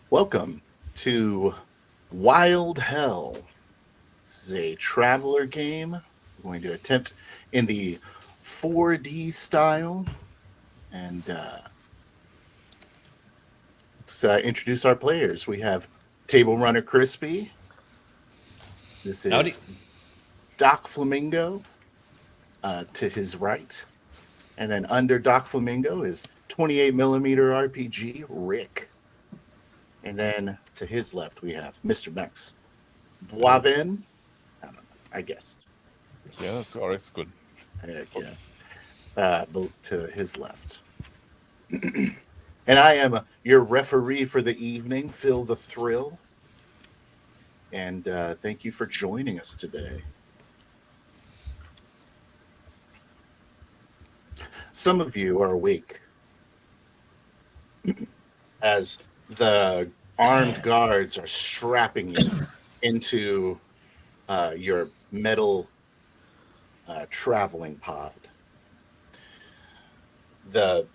Welcome to WILDHEL. This is a traveler game. We're going to attempt in the 4D style. And let's introduce our players. We have Table Runner Crispy. This is Howdy. Doc Flamingo to his right. And then under Doc Flamingo is 28mm RPG Rick. And then to his left, we have Mr. Max Boivin. I don't know. I guessed. Yeah, that's all right. It's good. Heck yeah. To his left. And I am your referee for the evening, Phil the Thrill. And thank you for joining us today. Some of you are awake as the armed guards are strapping you into your metal traveling pod. The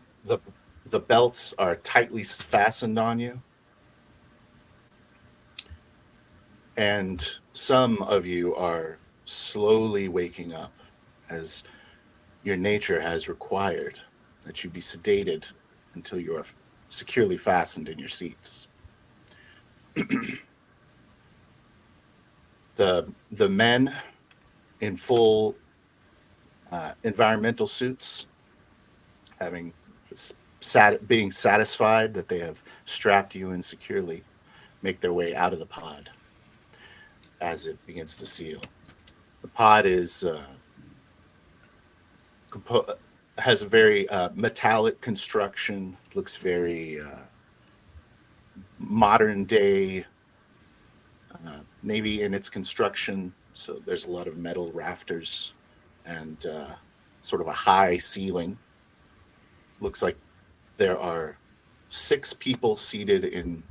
belts are tightly fastened on you, and some of you are slowly waking up as your nature has required that you be sedated until you are securely fastened in your seats. The men in full environmental suits, being satisfied that they have strapped you in securely, make their way out of the pod as it begins to seal. The pod is has a very metallic construction, looks very modern day, maybe in its construction. So there's a lot of metal rafters and sort of a high ceiling. Looks like there are 6 people seated in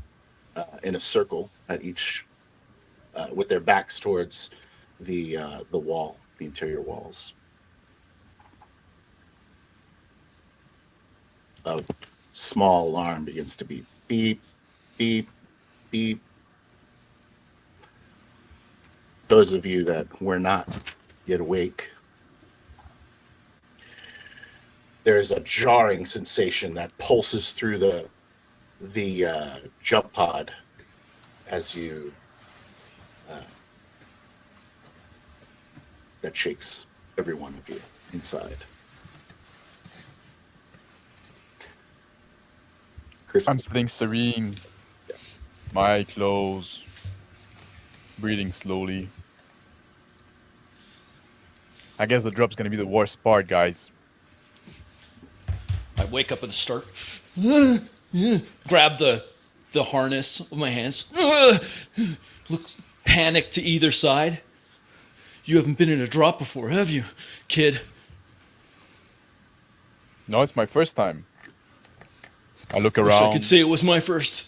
a circle at each, with their backs towards the wall, the interior walls. A small alarm begins to beep, beep, beep, beep. Those of you that were not yet awake, there's a jarring sensation that pulses through the jump pod as you that shakes every one of you inside. Chris, I'm sitting serene, my eye closed, breathing slowly. I guess the drop's gonna be the worst part, guys. I wake up at the start, grab the harness with my hands, look panicked to either side. You haven't been in a drop before, have you, kid? No, it's my first time. I look Wish around. I could say it was my first.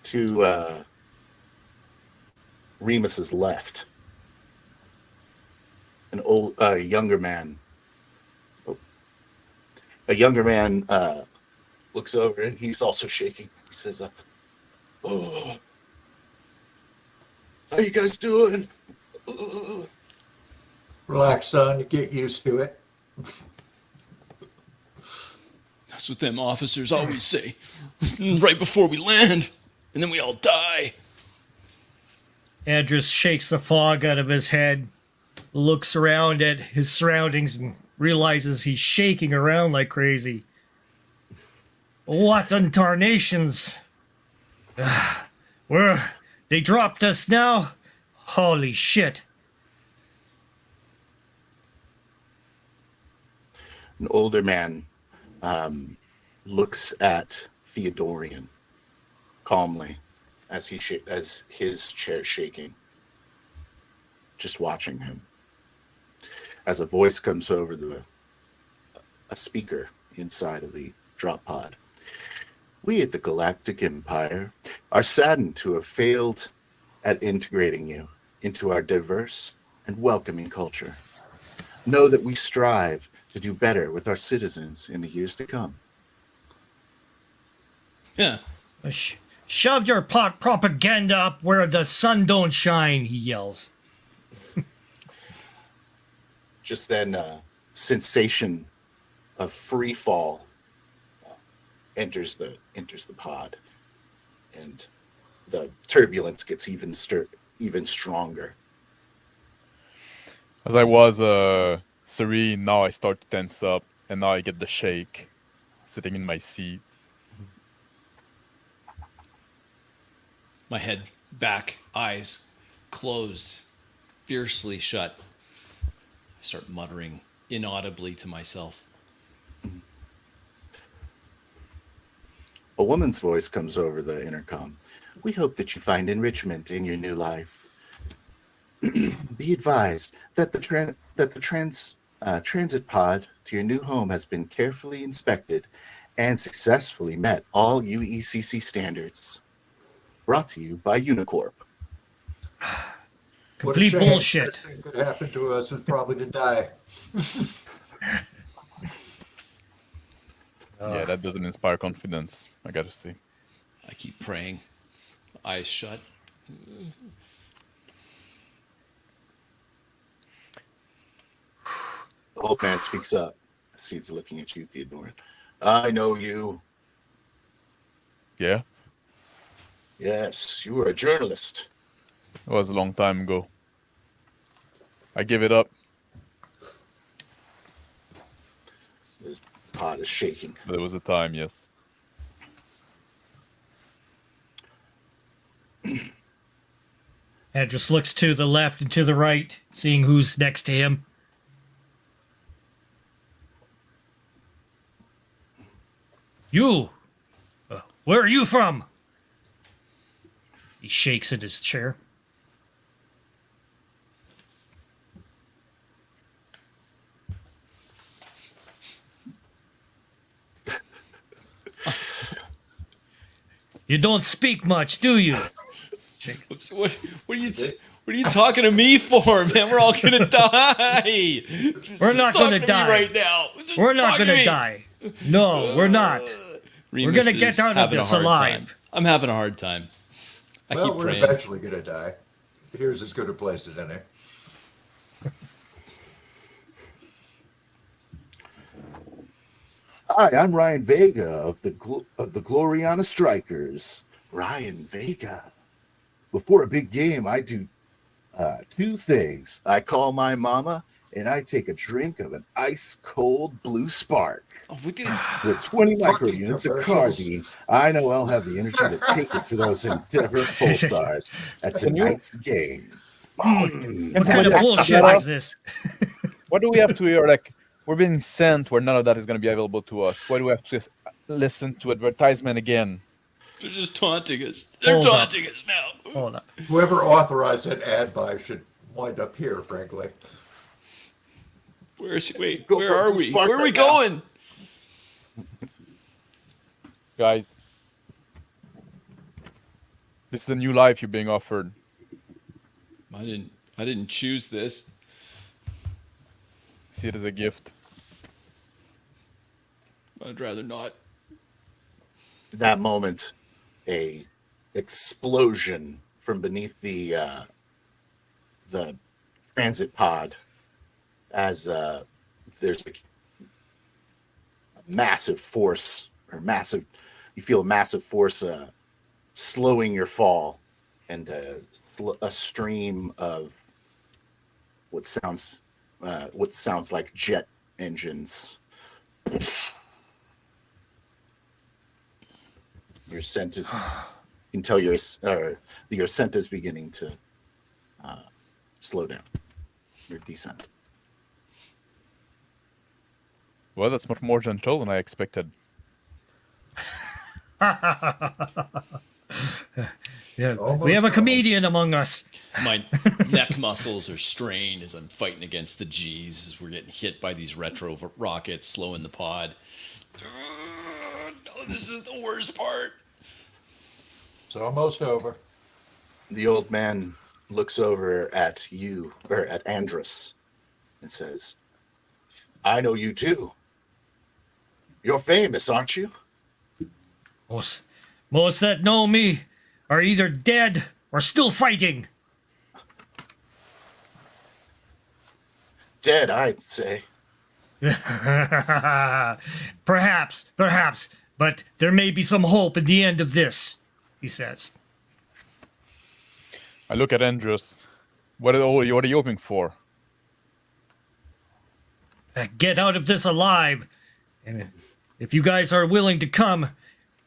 To Remus's left, a younger man looks over and he's also shaking. He says, How you guys doing? Relax, son. You get used to it. That's what them officers always say. Right before we land. And then we all die. Andrews shakes the fog out of his head, looks around at his surroundings, and realizes he's shaking around like crazy. What in tarnations? Where? They dropped us now? Holy shit. An older man looks at Theodorian calmly as as his chair shaking, just watching him. As a voice comes over a speaker inside of the drop pod. We at the Galactic Empire are saddened to have failed at integrating you into our diverse and welcoming culture. Know that we strive to do better with our citizens in the years to come. Yeah. Shove your pot propaganda up where the sun don't shine, he yells. Just then, sensation of free fall enters the pod, and the turbulence gets even stronger. As I was serene, now I start to tense up, and now I get the shake, sitting in my seat. My head back, eyes closed, fiercely shut. I start muttering inaudibly to myself. A woman's voice comes over the intercom. We hope that you find enrichment in your new life. Be advised that the transit pod to your new home has been carefully inspected and successfully met all UECC standards. Brought to you by Unicorp. What a Complete shame. bullshit. Best thing could happen to us is probably to die. Yeah, that doesn't inspire confidence, I gotta say. I keep praying, eyes shut. The old man speaks up. He's looking at you, Theodore. I know you. Yeah, Yes, you were a journalist. it was a long time ago. I give it up, His pod is shaking. but it was a time, yes. Andrews looks to the left and to the right, seeing who's next to him. You! Where are you from? He shakes in his chair. You don't speak much, do you? Oops, what are you talking to me for, man? We're all gonna die. We're not Talk gonna to me die. right now. Just We're not talk to gonna me. die. No, we're not. Remus We're gonna is get out of having a this hard alive. time. I'm having a hard time. I Well, keep we're praying. eventually going to die. Here's as good a place as any. Hi, I'm Ryan Vega of the Gloriana Strikers. Ryan Vega. Before a big game, I do two things. I call my mama, and I take a drink of an ice-cold Blue Spark. Oh, we did. With 20 micro Fucking units of commercials. carbine, I know I'll have the energy to take it to those Endeavor Pulsars at tonight's game. What kind of bullshit is this? What do we have to hear? Like, we're being sent where none of that is going to be available to us. Why do we have to listen to advertisement again? They're just taunting us. They're Hold up. taunting us now. Hold up. Whoever authorized that ad buy should wind up here, frankly. Where is he? Wait, Go where for are Blue we? Spark Where are we right now. going? Guys, this is a new life you're being offered. I didn't choose this. See it as a gift. I'd rather not. That moment, a explosion from beneath the the transit pod as there's like massive force or massive. You feel a massive force slowing your fall, and a stream of what sounds like jet engines. Your scent is. You can tell your scent is beginning to slow down. Your descent. Well, that's much more gentle than I expected. Yeah, Almost we have a all. comedian among us. My neck muscles are strained as I'm fighting against the G's as we're getting hit by these retro rockets, slowing the pod. No, this is the worst part. It's almost over. The old man looks over at you, or at Andrus, and says, "I know you too. You're famous, aren't you?" Most that know me are either dead or still fighting. Dead, I'd say. Perhaps, but there may be some hope at the end of this, he says. I look at Andrews. What are you hoping for? Get out of this alive. And if you guys are willing to come,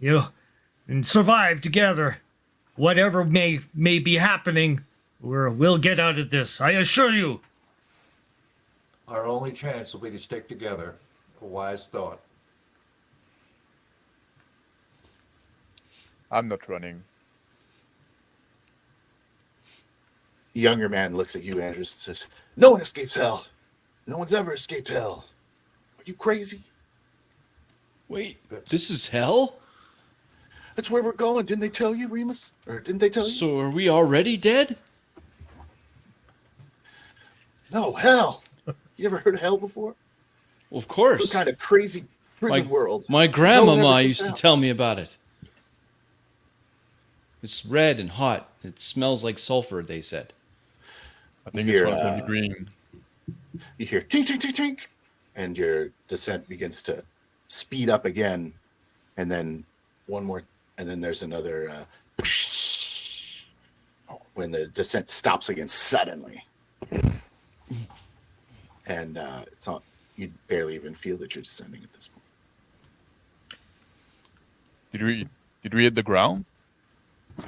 and survive together, whatever may be happening, we'll get out of this. I assure you. Our only chance will be to stick together. A wise thought. I'm not running. The younger man looks at you, Andrus, and says, "No one escapes hell. No one's ever escaped hell. Are you crazy? Wait, this is hell? That's where we're going. Didn't they tell you, Remus? Or didn't they tell you?" So are we already dead? No, hell. You ever heard of hell before? Well, of course. Some kind of crazy prison world. My No one grandmama ever used gets to out. tell me about it. It's red and hot. It smells like sulfur, they said. I think Here, it's one of the green. You hear tink, tink, tink, tink, and your descent begins to speed up again, and then one more, and then there's another when the descent stops again suddenly, and it's on. You barely even feel that you're descending at this point. Did we hit the ground?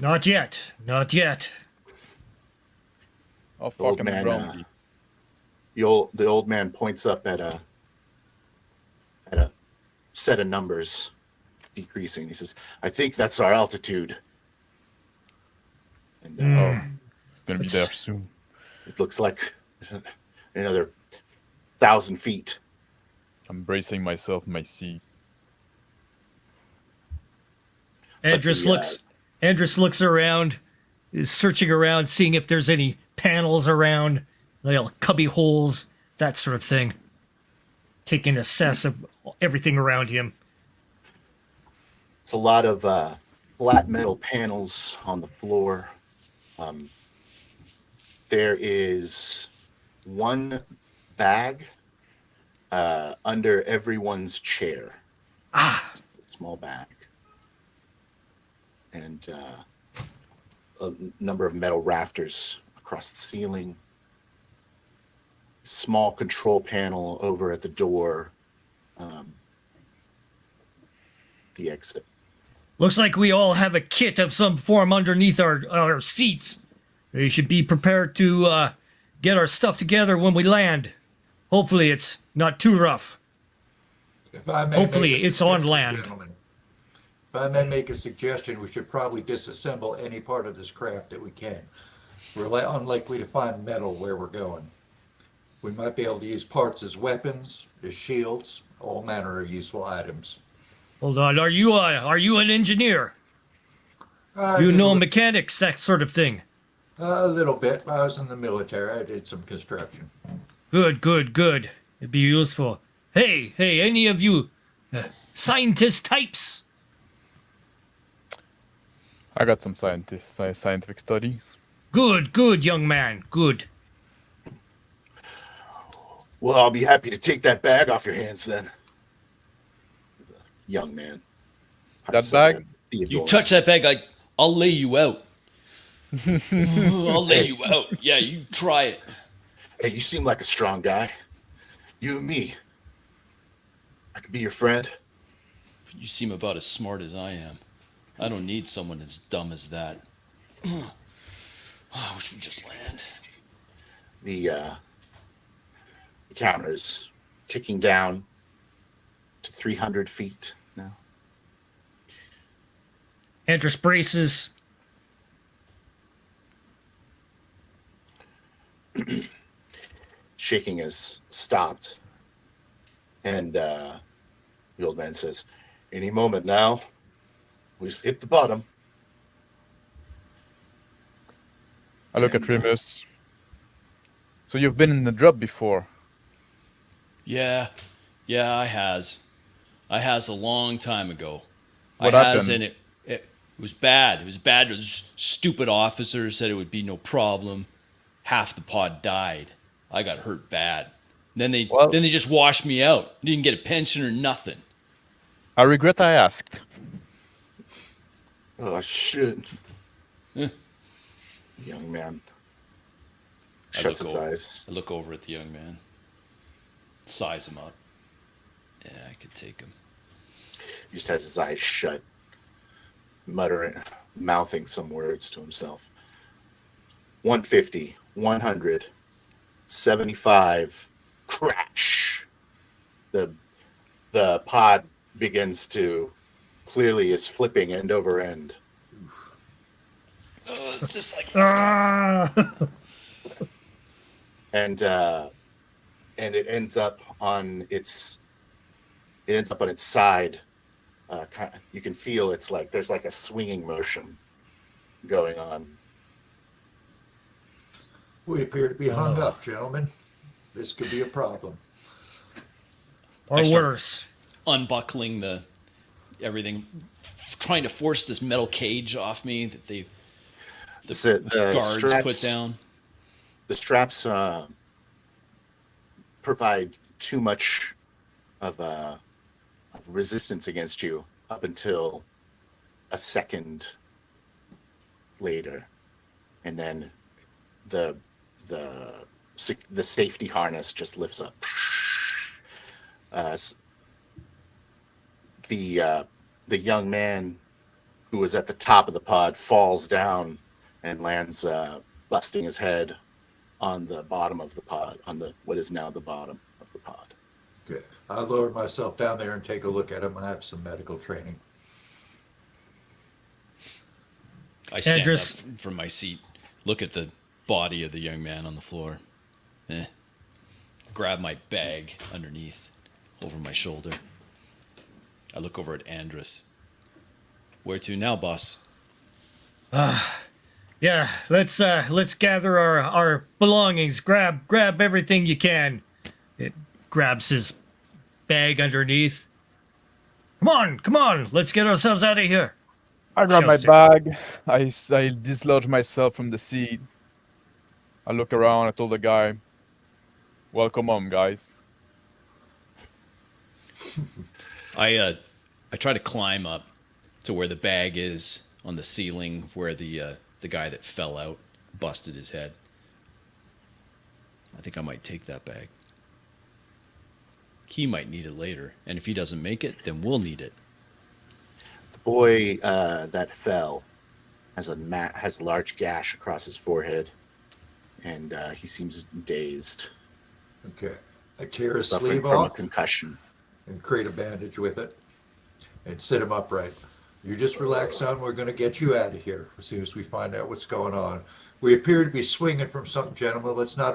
Not yet. Oh, The old fucking man, ground. the old man points up at a set of numbers decreasing. He says, "I think that's our altitude." And Gonna be there soon. it looks like another 1,000 feet. I'm bracing myself in my seat. Andrus looks around, is searching around, seeing if there's any panels around, little cubby holes, that sort of thing. Taking an assess of everything around him. It's a lot of flat metal panels on the floor. There is one bag under everyone's chair. A small bag. And a number of metal rafters across the ceiling. Small control panel over at the door. The exit. Looks like we all have a kit of some form underneath our seats. We should be prepared to get our stuff together when we land. Hopefully it's not too rough. If I may Hopefully make a it's on suggestion, land. gentlemen, if I may make a suggestion, we should probably disassemble any part of this craft that we can. We're unlikely to find metal where we're going. We might be able to use parts as weapons, as shields, all manner of useful items. Hold on, are you an engineer? I You did know a li- mechanics, that sort of thing. A little bit. I was in the military. I did some construction. Good. It'd be useful. Hey, any of you scientist types? I got some scientific studies. Good, young man, good. Well, I'll be happy to take that bag off your hands then. The young man. That bag? You touch that bag, I'll lay you out. I'll lay you out. Yeah, you try it. Hey, you seem like a strong guy. You and me. I could be your friend. You seem about as smart as I am. I don't need someone as dumb as that. I wish we'd just land. The counter is ticking down to 300 feet now. Andrus braces. Shaking has stopped. And the old man says, any moment now, we've hit the bottom. I look at Remus. So you've been in the drop before? Yeah, I has. I has a long time ago. What I has, happened? and it was bad. It was bad. Those stupid officers said it would be no problem. Half the pod died. I got hurt bad. Then they just washed me out. Didn't get a pension or nothing. I regret I asked. Oh, shit. Eh. Young man I shuts look his over- eyes. I look over at the young man. Size him up. Yeah, I could take him. He just has his eyes shut, muttering, mouthing some words to himself. 150, 100, 75, crash. The pod begins to, clearly is flipping end over end. It's just like Ah! And it ends up on its side. You can feel it's like there's like a swinging motion going on. We appear to be hung up, gentlemen. This could be a problem. Or I start- worse. unbuckling everything, trying to force this metal cage off me that the guards straps, put down. The straps provide too much of resistance against you up until a second later, and then the safety harness just lifts up. The young man who was at the top of the pod falls down and lands, busting his head on the bottom of the pod, on what is now the bottom of the pod. Okay. I lowered myself down there and take a look at him. I have some medical training. I stand Andrus- up from my seat, look at the body of the young man on the floor. Grab my bag underneath, over my shoulder. I look over at Andrus. Where to now, boss? Yeah, let's gather our belongings. Grab everything you can. It grabs his bag underneath. Come on, let's get ourselves out of here. I grab my Shouts to- bag. I dislodge myself from the seat. I look around. I told the guy, "Welcome home, guys." I try to climb up to where the bag is on the ceiling, where the guy that fell out busted his head. I think I might take that bag. He might need it later, and if he doesn't make it, then we'll need it. The boy that fell has a large gash across his forehead, and he seems dazed, Okay. I tear his suffering sleeve from a off concussion. and create a bandage with it and sit him upright. You just relax, son. We're going to get you out of here as soon as we find out what's going on. We appear to be swinging from something, gentlemen. Let's not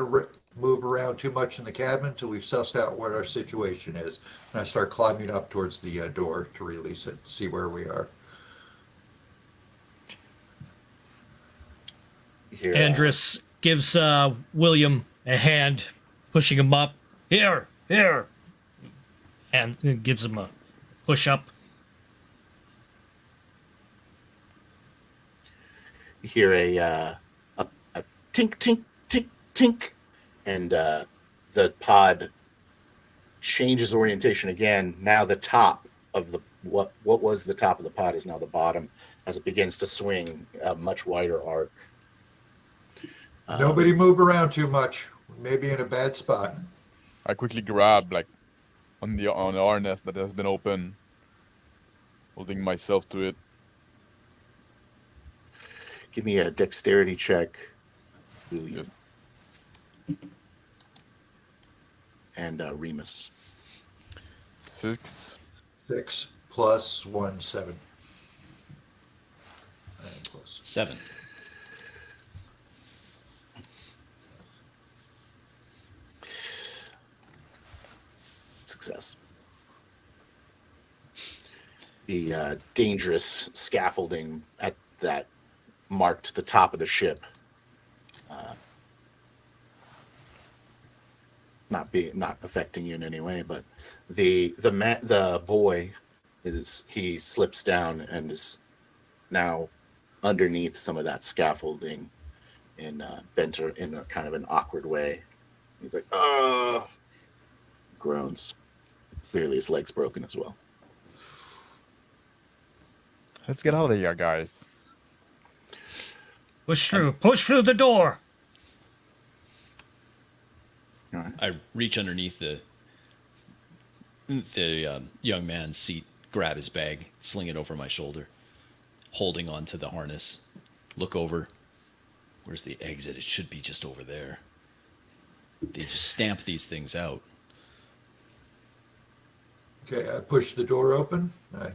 move around too much in the cabin until we've sussed out what our situation is. And I start climbing up towards the door to release it, see where we are. Here, Andrus gives William a hand, pushing him up. Here, and gives him a push up. you hear a tink, tink, tink, tink, and the pod changes orientation again. Now the top of the what was the top of the pod is now the bottom, as it begins to swing a much wider arc. Nobody move around too much. Maybe in a bad spot. I quickly grab like on the harness that has been open, holding myself to it. Give me a dexterity check, William. Yes. And Remus. 6. 6 plus 1, 7. 9 plus. 7. Success. The dangerous scaffolding that marked the top of the ship not affecting you in any way, but the boy he slips down and is now underneath some of that scaffolding in bent in a kind of an awkward way. He's like, groans. Clearly his leg's broken as well. Let's get out of here, guys. Push through the door. All right. I reach underneath the young man's seat, grab his bag, sling it over my shoulder, holding onto the harness. Look over. Where's the exit? It should be just over there. They just stamp these things out. Okay, I push the door open. I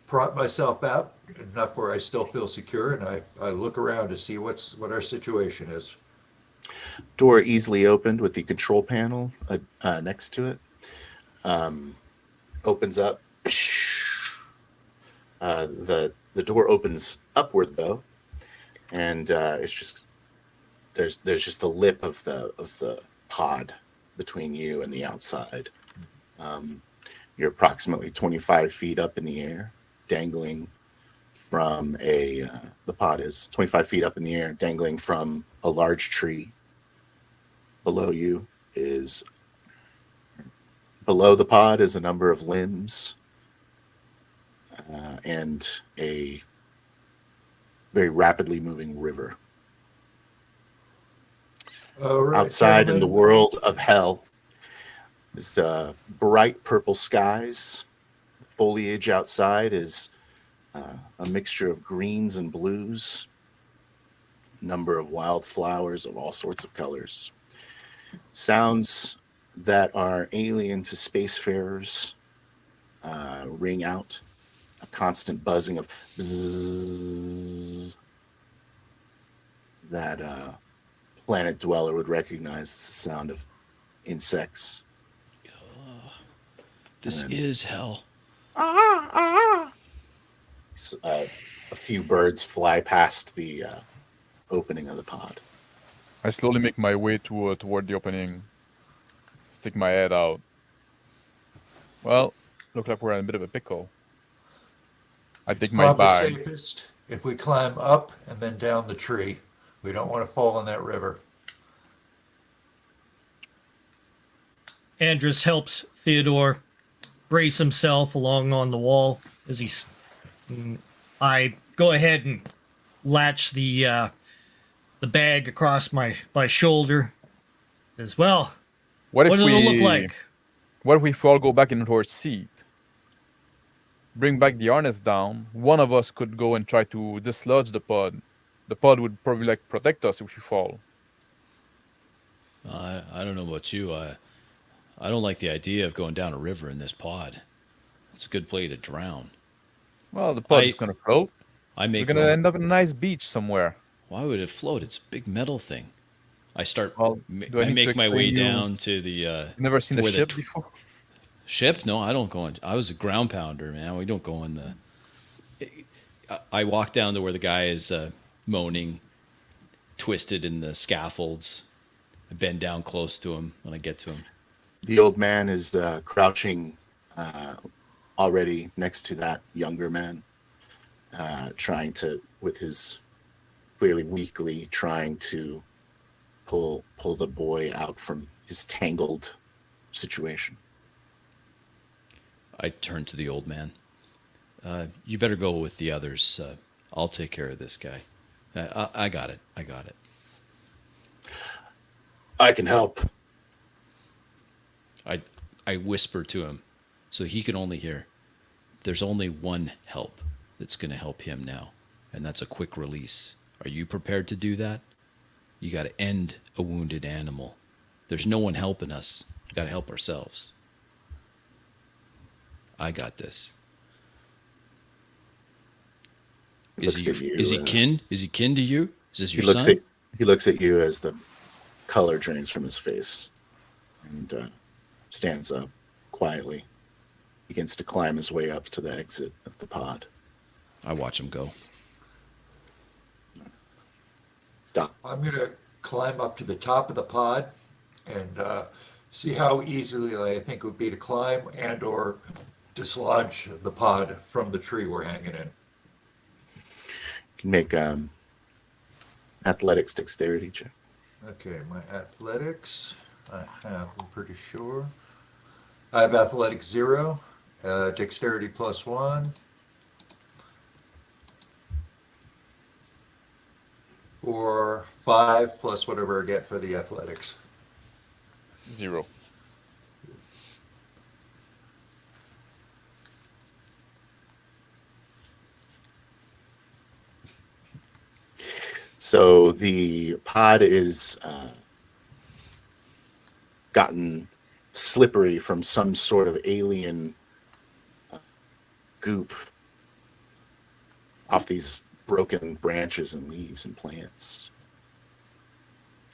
prop myself out enough where I still feel secure, and I look around to see what our situation is. Door easily opened with the control panel next to it. Opens up. The door opens upward though, and it's just there's just the lip of the pod between you and the outside. You're approximately 25 feet up in the air, dangling from the pod is 25 feet up in the air, dangling from a large tree. Below the pod is a number of limbs and a very rapidly moving river. All right, Outside in the gentlemen. world of hell is the bright purple skies. The foliage outside is a mixture of greens and blues. Number of wildflowers of all sorts of colors. Sounds that are alien to spacefarers ring out. A constant buzzing of bzzz that planet dweller would recognize as the sound of insects. This is hell. A few birds fly past the opening of the pod. I slowly make my way toward the opening. Stick my head out. Well, look like we're in a bit of a pickle. I take my Probably bag. safest if we climb up and then down the tree. We don't want to fall in that river. Andrus helps Theodore brace himself along on the wall as I go ahead and latch the bag across my shoulder. Says, well, What what does it look like? What if we all go back into our seat? Bring back the harness down. One of us could go and try to dislodge the pod. The pod would probably protect us if we fall. I don't know about you. I don't like the idea of going down a river in this pod. It's a good place to drown. Well, the pod is gonna float. We're We're gonna end up in a nice beach somewhere. Why would it float? It's a big metal thing. I start. Well, do I I need to make my way explain you- down to the. You've never seen a where the ship tr- before? Ship? No, I don't go in. I was a ground pounder, man. We don't go in the. I walk down to where the guy is moaning, twisted in the scaffolds. I bend down close to him when I get to him. The old man is crouching already next to that younger man, trying to, with his clearly weakly, trying to pull the boy out from his tangled situation. I turn to the old man. You better go with the others. I'll take care of this guy. I got it. I got it. I can help. I whisper to him so he can only hear. There's only one help that's going to help him now, and that's a quick release. Are you prepared to do that? You got to end a wounded animal. There's no one helping us. We got to help ourselves. I got this. Is he kin? Is he kin to you? Is this your son? He looks at you as the color drains from his face, and stands up quietly. Begins to climb his way up to the exit of the pod. I watch him go. Doc. I'm going to climb up to the top of the pod and see how easily I think it would be to climb and or dislodge the pod from the tree we're hanging in. You can make athletics dexterity check. Okay, my athletics, I'm pretty sure. I have athletics 0, dexterity +1. For 5 plus whatever I get for the athletics. 0. So the pod is gotten slippery from some sort of alien goop off these broken branches and leaves and plants,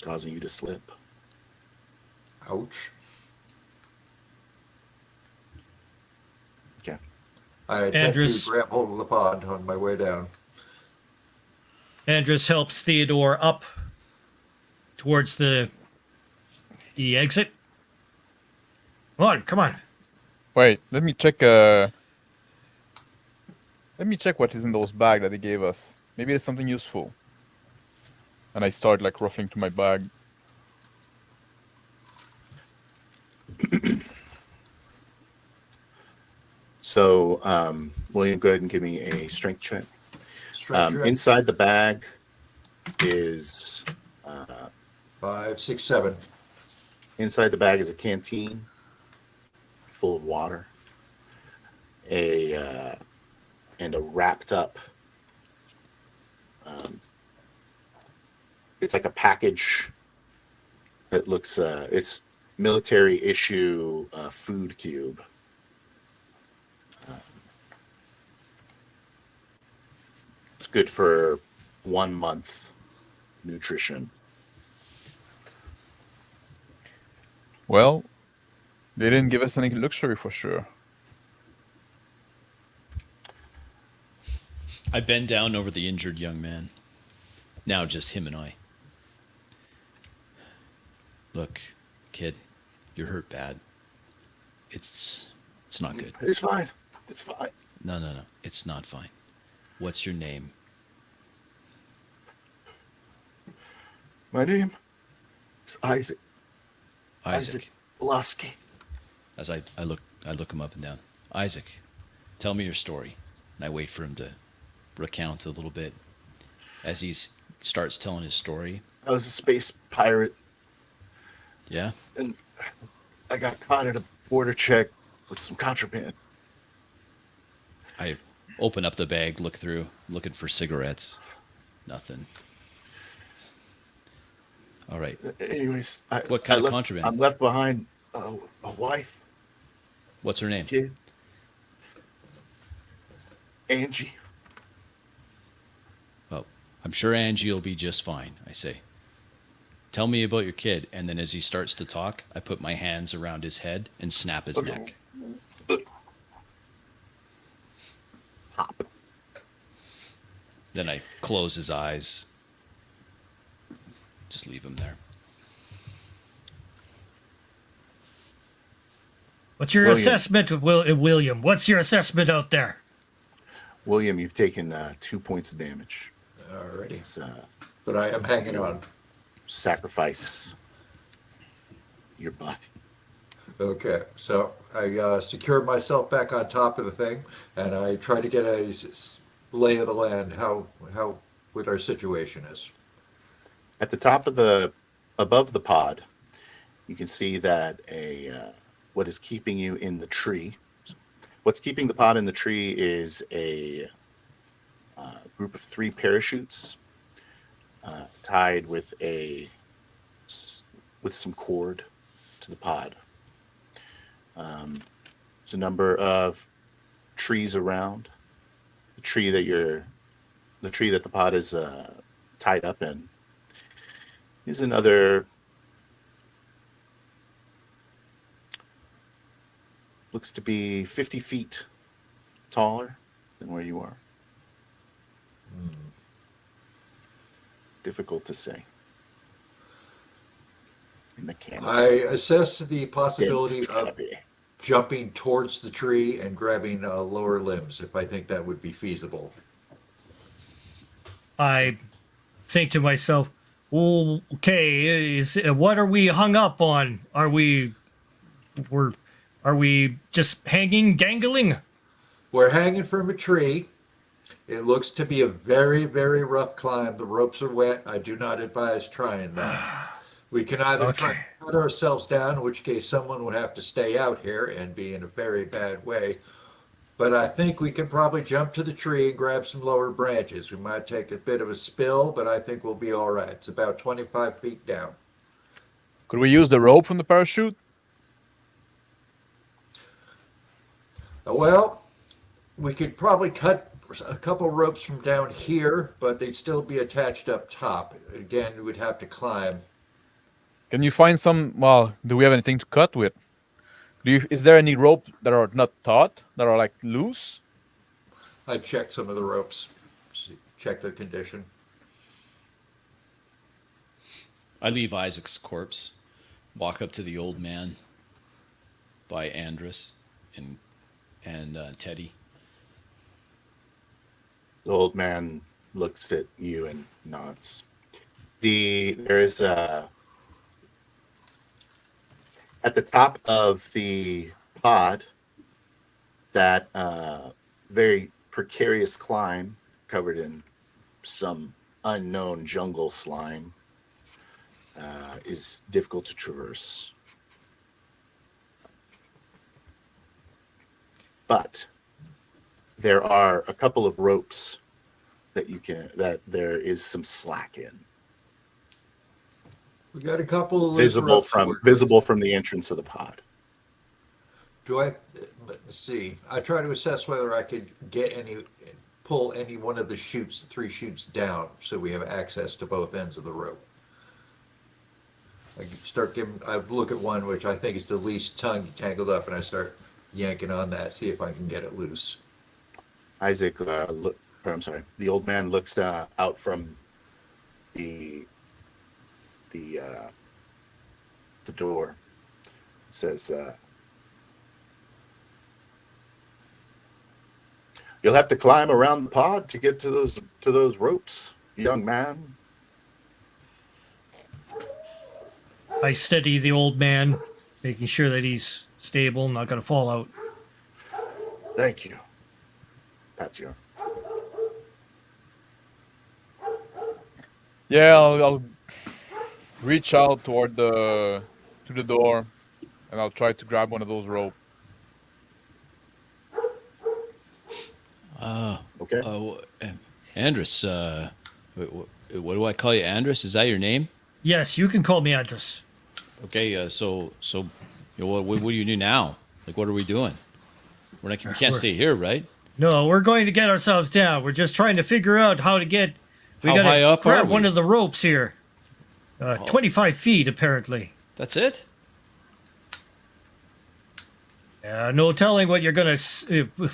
causing you to slip. Ouch. Okay. I attempt to Andrus- grab hold of the pod on my way down. Andrus helps Theodore up towards the exit. Come on. Wait, let me check. Let me check what is in those bags that they gave us. Maybe there's something useful. And I start like ruffling to my bag. So, William, go ahead and give me a strength check. Strength check. Inside the bag is 5, 6, 7. inside the bag is a canteen full of water, and a wrapped up. It's like a package. It looks it's military issue food cube. It's good for 1 month nutrition. Well, they didn't give us any luxury for sure. I bend down over the injured young man. Now just him and I. Look, kid, you're hurt bad. It's not good. It's fine. It's fine. No. It's not fine. What's your name? My name is Isaac. Isaac. Lasky. As I look him up and down. Isaac, tell me your story. And I wait for him to recount a little bit. As he starts telling his story. I was a space pirate, Yeah? and I got caught at a border check with some contraband. I open up the bag, look through, looking for cigarettes. Nothing. All right. Anyways, What kind of left, contraband? I'm left behind a wife, What's her name? kid, Angie. Oh, I'm sure Angie will be just fine, I say. Tell me about your kid. And then as he starts to talk, I put my hands around his head and snap his neck. Pop. Then I close his eyes. Just leave him there. What's your William. assessment of William? What's your assessment out there? William, you've taken 2 points of damage. Alrighty. It's But I am hanging on. sacrifice. your body. Okay, so I secured myself back on top of the thing, and I try to get a lay of the land, how what our situation is. At the top of above the pod, you can see that what is keeping you in the tree. What's keeping the pod in the tree is a group of 3 parachutes tied with some cord to the pod. There's a number of trees around. The tree that the pod is tied up in is another. Looks to be 50 feet taller than where you are. Difficult to say. In the canyon. I assess the possibility It's of heavy. jumping towards the tree and grabbing lower limbs, if I think that would be feasible. I think to myself, well, okay, what are we hung up on? Are we just hanging, dangling? We're hanging from a tree. It looks to be a very, very rough climb. The ropes are wet. I do not advise trying that. We can either try Okay. to cut ourselves down, in which case someone would have to stay out here and be in a very bad way. But I think we can probably jump to the tree and grab some lower branches. We might take a bit of a spill, but I think we'll be all right. It's about 25 feet down. Could we use the rope from the parachute? Well, we could probably cut a couple ropes from down here, but they'd still be attached up top. Again, we would have to climb. Can you find some? Well, do we have anything to cut with? Is there any rope that are not taut, that are like loose? I'd check some of the ropes, check the condition. I leave Isaac's corpse, walk up to the old man by Andrus and Teddy. The old man looks at you and nods. There is at the top of the pod, that very precarious climb covered in some unknown jungle slime is difficult to traverse. But there are a couple of ropes that there is some slack in. We got a couple of loose Visible ropes to work with. visible from the entrance of the pod. Let's see. I try to assess whether I could pull any one of the 3 chutes down, so we have access to both ends of the rope. I look at one which I think is the least tangled up, and I start yanking on that, see if I can get it loose. Isaac, the old man looks out from the door. Says, "You'll have to climb around the pod to get to those ropes, young man." I steady the old man, making sure that he's stable, not going to fall out. Thank you. That's your. Yeah, I'll reach out to the door, and I'll try to grab one of those ropes. Okay. Andrus, what do I call you, Andrus? Is that your name? Yes, you can call me Andrus. Okay, so what do you do now? Like, what are we doing? We can't stay here, right? No, we're going to get ourselves down. We're just trying to figure out how to get. We How gotta high up grab are we? one of the ropes here. 25 feet, apparently. That's it? No telling what you're gonna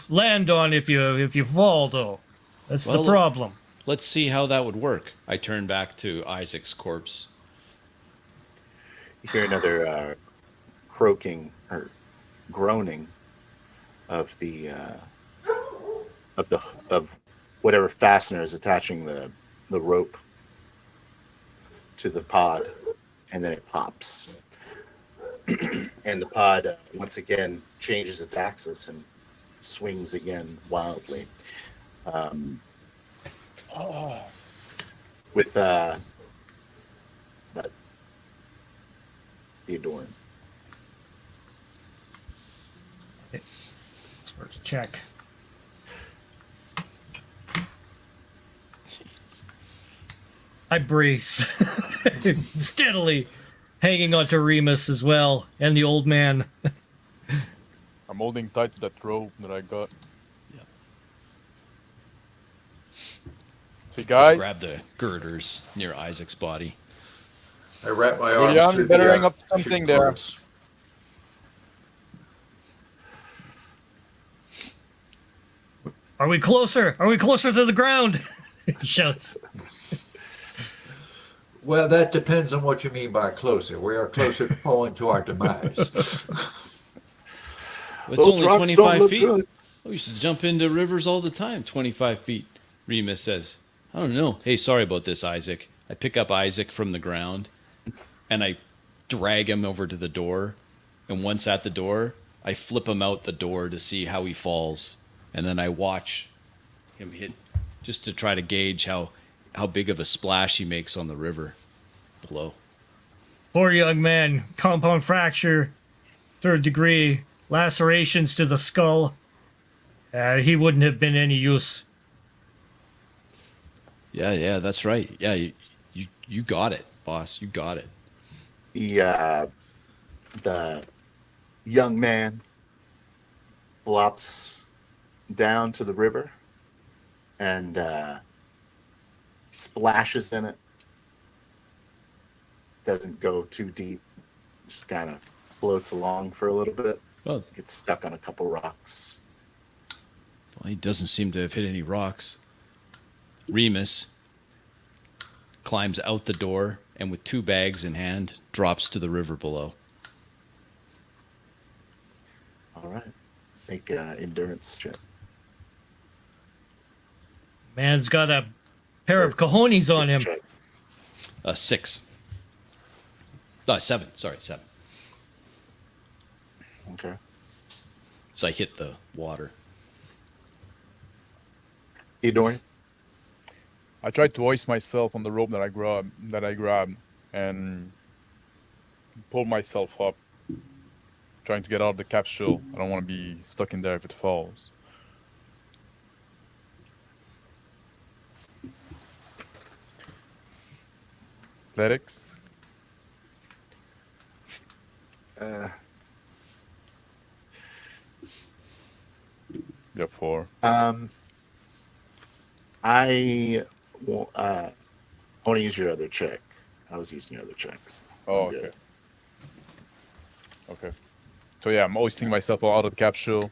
land on if you fall, though. That's the Well, problem. Let's see how that would work. I turn back to Isaac's corpse. You hear another croaking or groaning of whatever fastener is attaching the rope to the pod, and then it pops. And the pod once again changes its axis and swings again wildly. With but Theodoran. Let's check. I brace steadily, hanging onto Remus as well, and the old man. I'm holding tight to that rope that I got. Yeah. See, guys. Grab the girders near Isaac's body. I wrap my Julian, arms through better the hang up something shooting there. cords. Are we closer? Are we closer to the ground? He shouts. Well, that depends on what you mean by closer. We are closer to falling to our demise. It's Those only rocks don't 25 look feet. good. Oh, you should jump into rivers all the time. 25 feet. Remus says, I don't know. Hey, sorry about this, Isaac. I pick up Isaac from the ground and I drag him over to the door. And once at the door, I flip him out the door to see how he falls. And then I watch him hit just to try to gauge how big of a splash he makes on the river below. Poor young man. Compound fracture, 3rd degree, lacerations to the skull. He wouldn't have been any use. Yeah, that's right. Yeah, you got it, boss. You got it. The young man flops down to the river and splashes in it. Doesn't go too deep. Just kind of floats along for a little bit. Well, Gets stuck on a couple rocks. he doesn't seem to have hit any rocks. Remus climbs out the door and with 2 bags in hand drops to the river below. All right. Make an endurance check. Man's got a pair of cojones on him. Check. 6. 7. Sorry, 7. Okay. So I hit the water. Theodoran? I tried to hoist myself on the rope that I grabbed, and pull myself up, trying to get out of the capsule. I don't want to be stuck in there if it falls. Athletics. Yeah, 4. I want to use your other check. I was using your other checks. Oh, I'm okay. good. Okay. So yeah, I'm hoisting myself out of the capsule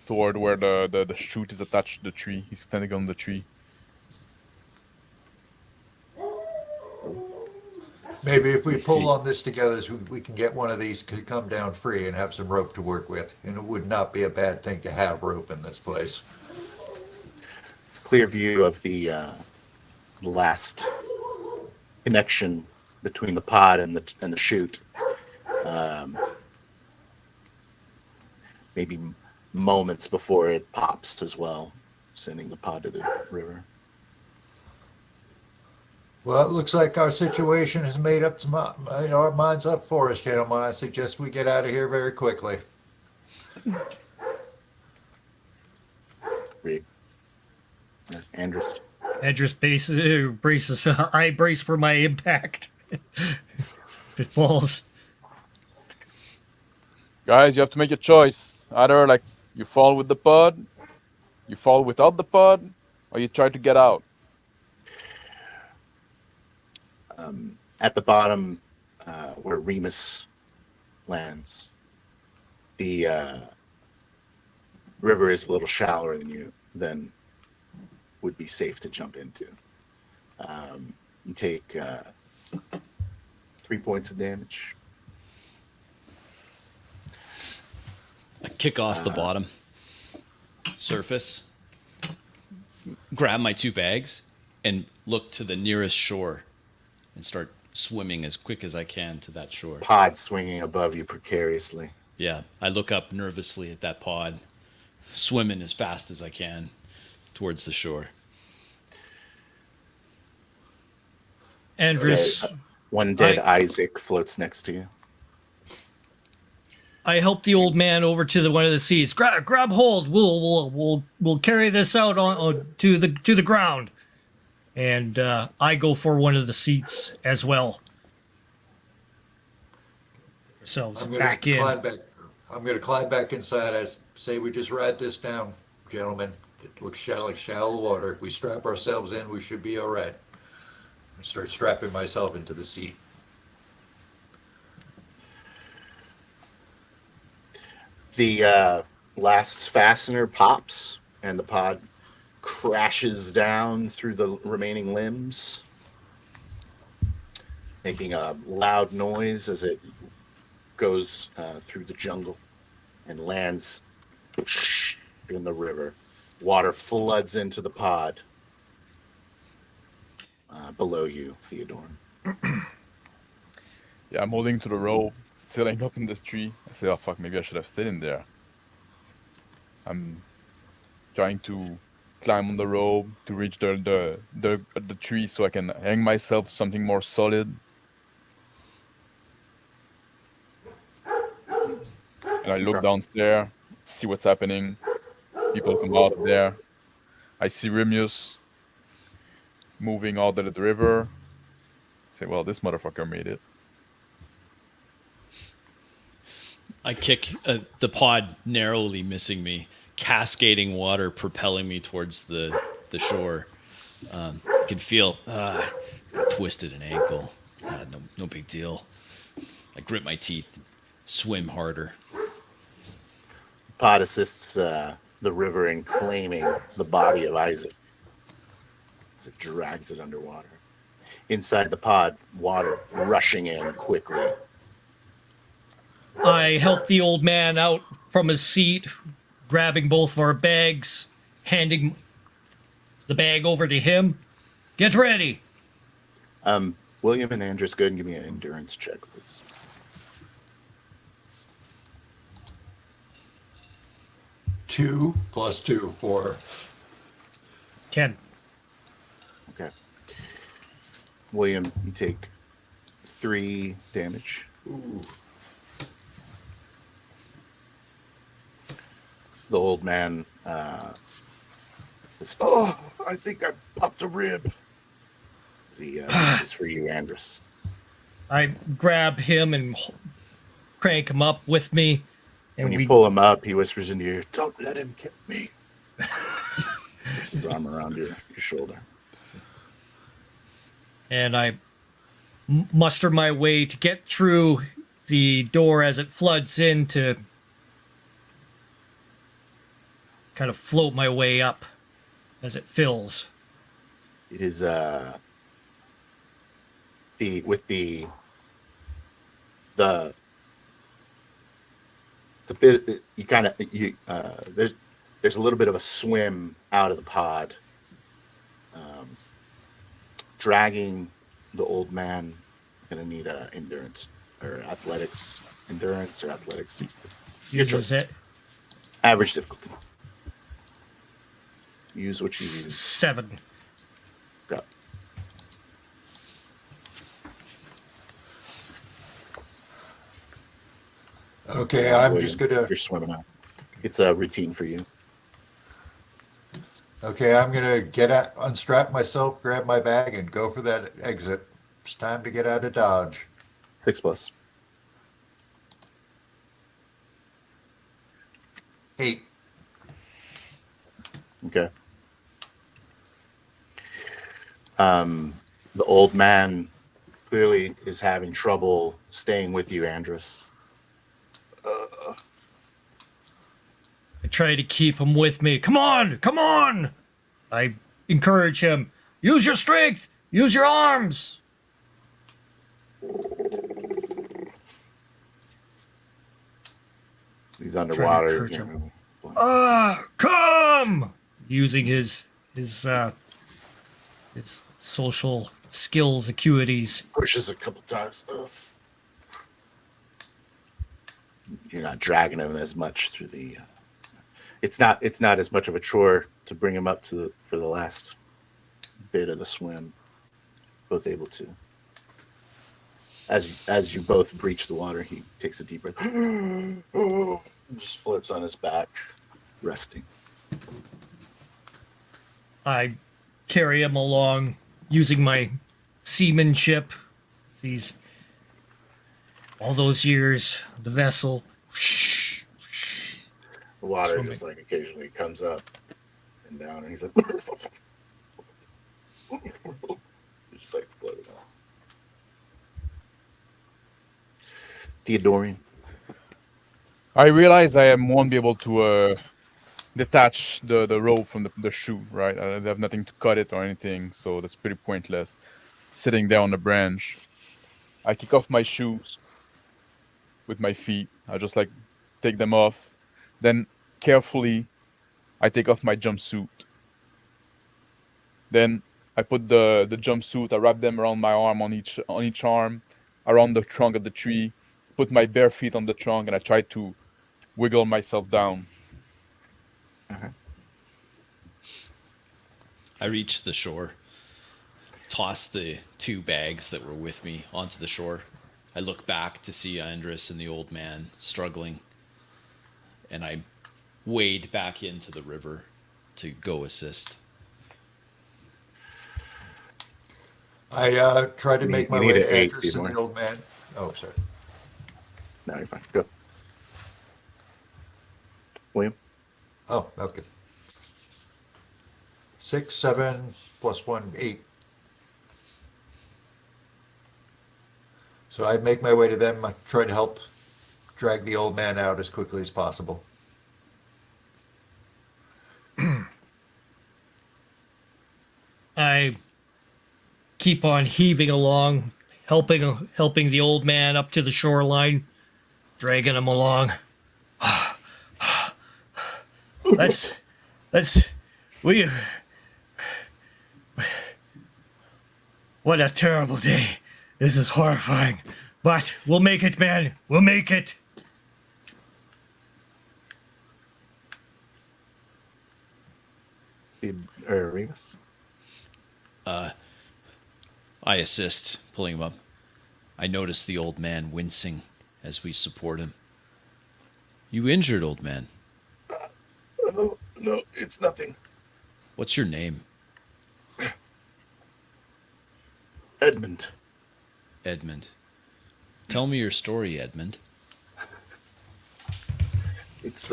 toward where the chute is attached to the tree. He's standing on the tree. Maybe if we I pull see. on this together, we can get one of these to come down free and have some rope to work with. And it would not be a bad thing to have rope in this place. Clear view of the last connection between the pod and the chute. Maybe moments before it pops as well, sending the pod to the river. Well, it looks like our situation has made our minds up for us, gentlemen. I suggest we get out of here very quickly. Andrus. Edris braces. I brace for my impact. If it falls. Guys, you have to make a choice. Either like you fall with the pod, you fall without the pod, or you try to get out. At the bottom, where Remus lands, the river is a little shallower than would be safe to jump into. You take 3 points of damage. I kick off the bottom surface, grab my 2 bags, and look to the nearest shore and start swimming as quick as I can to that shore. Pod swinging above you precariously. Yeah, I look up nervously at that pod, swimming as fast as I can towards the shore. Andrus, One dead Isaac floats next to you. I help the old man over to one of the seats. Grab hold. We'll carry this out to the ground. And I go for one of the seats as well. Ourselves back in. I'm going to climb back inside. I say we just ride this down, gentlemen. It looks like shallow water. If we strap ourselves in, we should be all right. I start strapping myself into the seat. The last fastener pops, and the pod crashes down through the remaining limbs, making a loud noise as it goes through the jungle and lands in the river. Water floods into the pod below you, Theodore. Yeah, I'm holding to the rope, sitting up in this tree. I say, oh fuck, maybe I should have stayed in there. I'm trying to climb on the rope to reach the tree so I can hang myself to something more solid. And I look downstairs, see what's happening. People come out of there. I see Rimius moving out of the river. I say, well, this motherfucker made it. I kick the pod narrowly missing me, cascading water propelling me towards the shore. I can feel twisted an ankle. No big deal. I grit my teeth, swim harder. Pod assists the river in claiming the body of Isaac as it drags it underwater. Inside the pod, water rushing in quickly. I help the old man out from his seat, grabbing both of our bags, handing the bag over to him. Get ready. William and Andrus, go ahead and give me an endurance check, please. Two plus 2, 4. 10. Okay. William, you take 3 damage. Ooh. The old man says, "Oh, I think I popped a rib." As he reaches for you, Andrus. I grab him and crank him up with me. And when you pull him up, he whispers into your ear, "Don't let him get me." Puts his arm around your shoulder. And I muster my way to get through the door as it floods in to kind of float my way up as it fills. It is the it's a bit there's a little bit of a swim out of the pod, dragging the old man. Gonna need a endurance or athletics, endurance or athletics. Your choice. It. Average difficulty. Use what you use. 7. Go. Okay, I'm just gonna. You're swimming out. It's a routine for you. Okay, I'm gonna unstrap myself, grab my bag, and go for that exit. It's time to get out of Dodge. 6+. 8. Okay. The old man clearly is having trouble staying with you, Andrus. I try to keep him with me. Come on! Come on! I encourage him. Use your strength! Use your arms! He's underwater. Come! Using his social skills, acuities. Pushes a couple times. Ugh. You're not dragging him as much through the. It's not as much of a chore to bring him up for the last bit of the swim. Both able to. As you both breach the water, he takes a deep breath. And just floats on his back, resting. I carry him along using my seamanship. These all those years, the vessel. The water Swimming. just like occasionally comes up and down, and he's like, just like floating off. Theodorian. I realize I won't be able to detach the rope from the shoe, right? I have nothing to cut it or anything, so that's pretty pointless. Sitting there on the branch, I kick off my shoes with my feet. I just like take them off. Then carefully, I take off my jumpsuit. Then I put the jumpsuit. I wrap them around my arm on each arm, around the trunk of the tree. Put my bare feet on the trunk, and I try to wiggle myself down. I reach the shore, toss the 2 bags that were with me onto the shore. I look back to see Andres and the old man struggling, and I wade back into the river to go assist. I tried to make my you way need to an 8, Andrews and the Theodore. old man. Oh, sorry. No, you're fine. Go. William? Oh, okay. 6, 7, plus 1, 8. So I make my way to them. I try to help drag the old man out as quickly as possible. I keep on heaving along, helping the old man up to the shoreline, dragging him along. we. What a terrible day. This is horrifying. But we'll make it, man. We'll make it. Remus? I assist, pulling him up. I notice the old man wincing as we support him. You injured, old man? No, it's nothing. What's your name? Edmund. Edmund. Tell me your story, Edmund. It's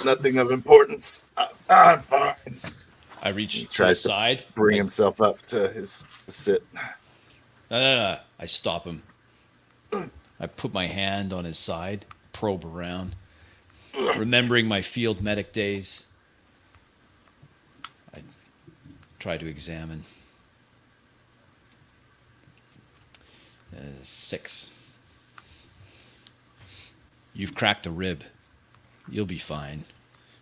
nothing of importance. I'm fine. I reach He to the tries to side. bring himself up to his sit. No. I stop him. I put my hand on his side, probe around, remembering my field medic days. I try to examine. 6. You've cracked a rib. You'll be fine.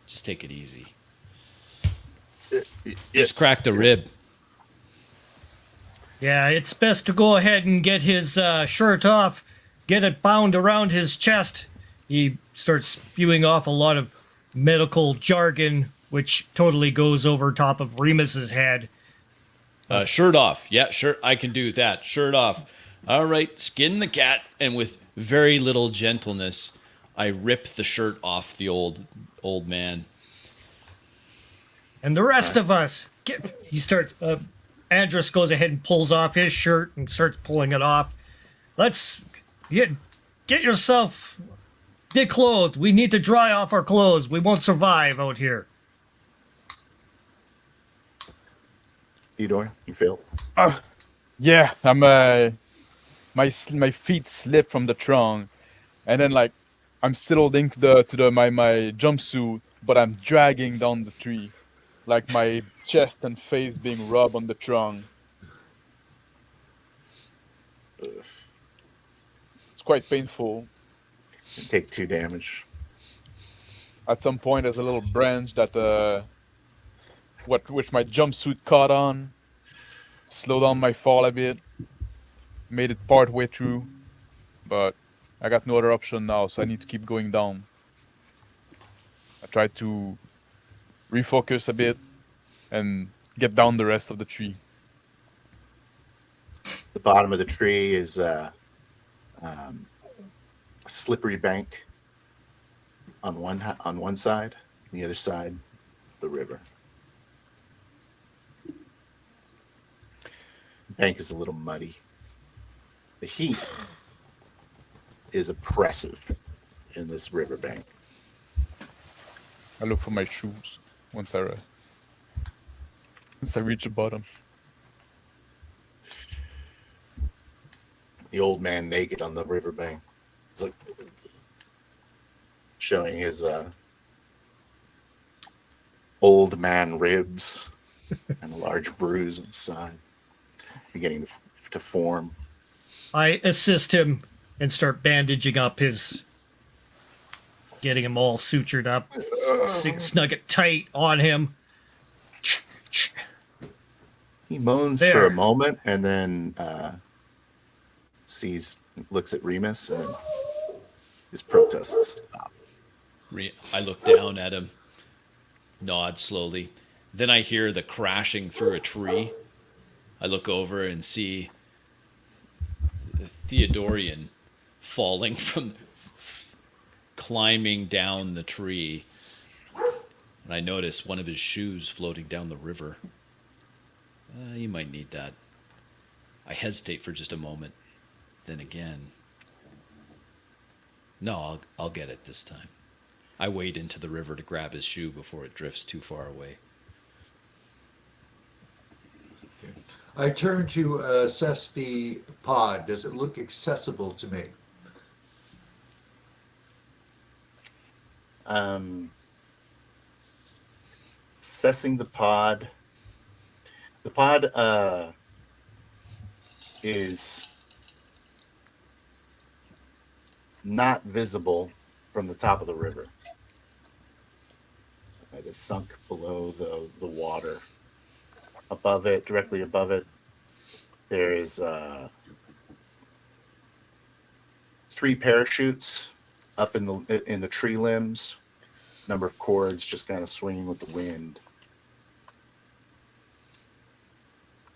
Just take it easy. He's cracked a rib. Yeah, it's best to go ahead and get his shirt off, get it bound around his chest. He starts spewing off a lot of medical jargon, which totally goes over top of Remus's head. Shirt off. Yeah, sure. I can do that. Shirt off. All right. Skin the cat. And with very little gentleness, I rip the shirt off the old man. And the rest of us, he starts, Andrus goes ahead and pulls off his shirt and starts pulling it off. Let's get yourself declothed. We need to dry off our clothes. We won't survive out here. Theodore, you failed. Yeah, I'm my feet slip from the trunk, and then like I'm still holding to my jumpsuit, but I'm dragging down the tree, like my chest and face being rubbed on the trunk. It's quite painful. You take 2 damage. At some point, there's a little branch that which my jumpsuit caught on, slow down my fall a bit. Made it part way through, but I got no other option now, so I need to keep going down. I tried to refocus a bit and get down the rest of the tree. The bottom of the tree is a slippery bank on one side, the other side, the river. The bank is a little muddy. The heat is oppressive in this riverbank. I look for my shoes once I reach the bottom. The old man naked on the riverbank. It's like showing his old man ribs and a large bruise on his side, beginning to form. I assist him and start bandaging up getting him all sutured up, snug it tight on him. He moans There. for a moment and then looks at Remus, and his protests stop. I look down at him, nod slowly. Then I hear the crashing through a tree. I look over and see the Theodorian climbing down the tree. And I notice one of his shoes floating down the river. You might need that. I hesitate for just a moment. Then again, no, I'll get it this time. I wade into the river to grab his shoe before it drifts too far away. I turn to assess the pod. Does it look accessible to me? Assessing the pod. The pod is not visible from the top of the river. It is sunk below the water. Above it, directly above it, there is 3 parachutes up in the tree limbs. Number of cords just kind of swinging with the wind.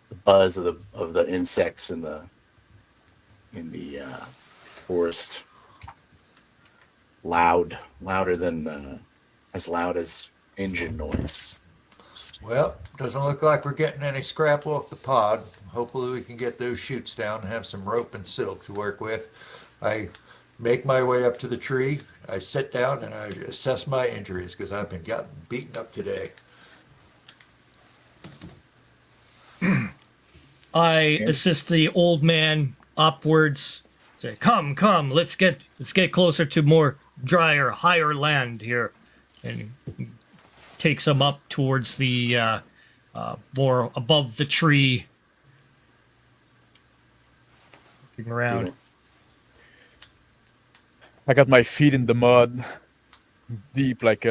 The buzz of the insects in the forest, louder than as loud as engine noise. Well, doesn't look like we're getting any scrap off the pod. Hopefully we can get those chutes down and have some rope and silk to work with. I make my way up to the tree. I sit down and I assess my injuries because I've been gotten beaten up today. I assist the old man upwards. Say, come, let's get closer to more drier, higher land here, and takes him up towards the more above the tree. Looking around. I got my feet in the mud, deep, like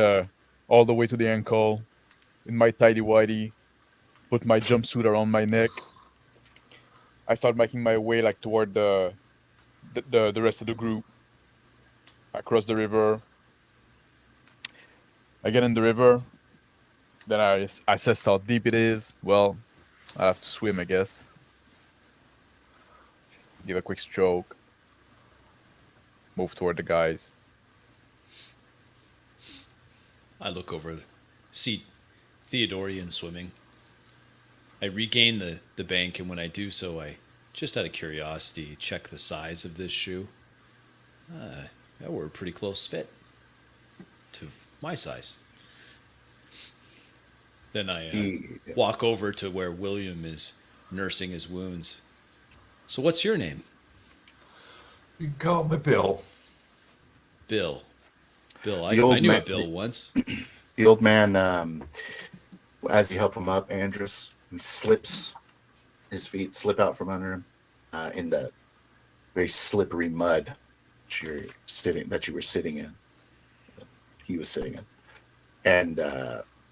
all the way to the ankle, in my tidy whitey. Put my jumpsuit around my neck. I start making my way like toward the rest of the group. I cross the river. I get in the river. Then I assess how deep it is. Well, I have to swim, I guess. Give a quick stroke. Move toward the guys. I look over, see Theodorian swimming. I regain the bank, and when I do so, I, just out of curiosity, check the size of this shoe. We're a pretty close fit to my size. Then I walk over to where William is nursing his wounds. So what's your name? You can call me Bill. Bill. I knew a Bill once. The old man, as you help him up, Andrus, he slips. His feet slip out from under him in the very slippery mud that you were sitting in. He was sitting in, and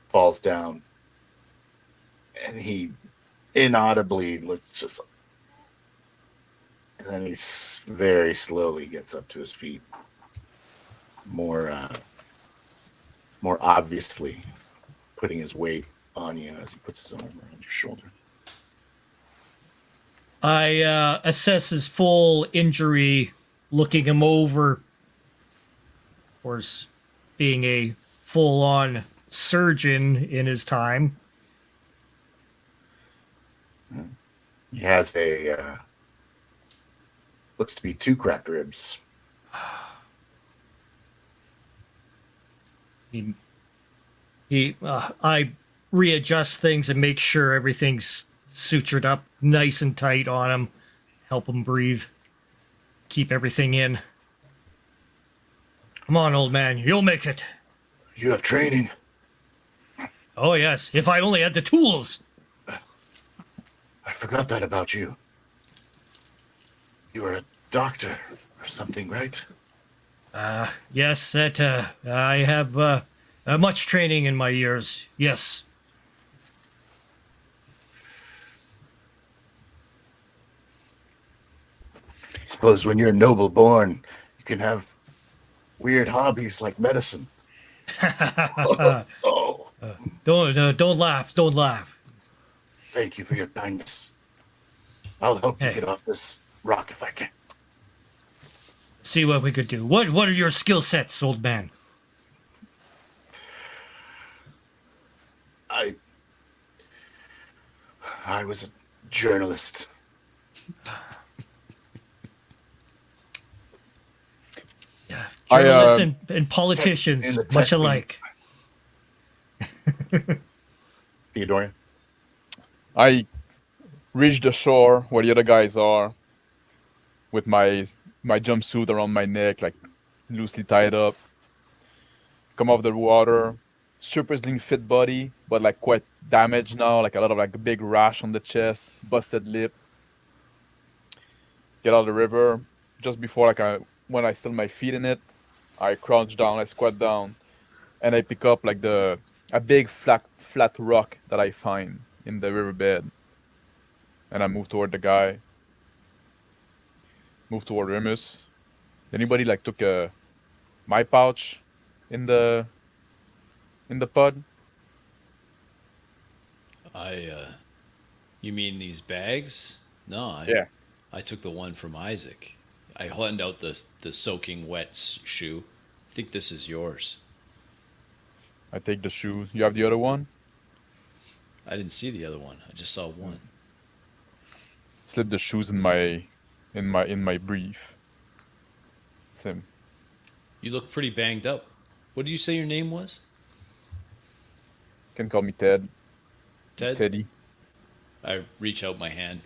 falls down. And he inaudibly looks just, and then he very slowly gets up to his feet, more obviously putting his weight on you as he puts his arm around your shoulder. I assess his full injury, looking him over. Of course, being a full-on surgeon in his time. He has a looks to be 2 cracked ribs. I readjust things and make sure everything's sutured up nice and tight on him. Help him breathe. Keep everything in. Come on, old man. You'll make it. You have training. Oh, yes. If I only had the tools. I forgot that about you. You are a doctor or something, right? Yes, that I have much training in my years. Yes. I suppose when you're noble born, you can have weird hobbies like medicine. Oh, Don't laugh. Don't laugh. thank you for your kindness. I'll help you Hey. get off this rock if I can. See what we could do. What are your skill sets, old man? I was a journalist. Yeah, I, journalists and politicians, in the much tech alike. Theodorian? I reach the shore where the other guys are, with my jumpsuit around my neck, like loosely tied up. Come off the water, super slim fit body, but like quite damaged now, like a lot of like a big rash on the chest, busted lip. Get out of the river. Just before when I still my feet in it, I crouch down, I squat down, and I pick up like a big flat rock that I find in the riverbed. And I move toward the guy. Move toward Remus. Anybody like took my pouch in the pod? You mean these bags? No, Yeah. I took the one from Isaac. I hand out the soaking wet shoe. I think this is yours. I take the shoes. You have the other one? I didn't see the other one. I just saw one. Slip the shoes in my brief. Same. You look pretty banged up. What did you say your name was? Can call me Ted. Ted? Teddy. I reach out my hand.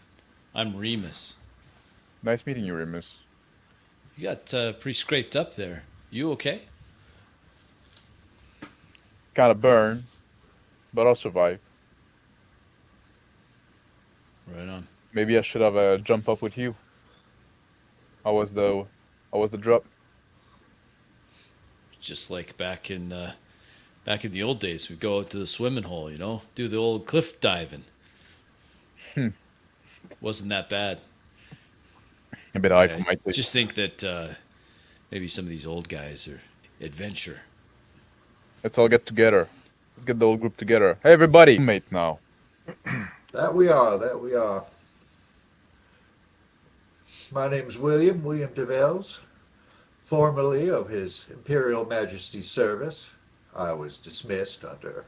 I'm Remus. Nice meeting you, Remus. You got pretty scraped up there. You okay? Kind of burn, but I'll survive. Right on. Maybe I should have jumped up with you. How was the drop? Just like back in the old days, we'd go out to the swimming hole, do the old cliff diving. Wasn't that bad. A bit high for my taste. Just think that maybe some of these old guys are adventure. Let's all get together. Let's get the whole group together. Hey, everybody! Mate now. That we are. My name's William DeVels, formerly of His Imperial Majesty's service. I was dismissed under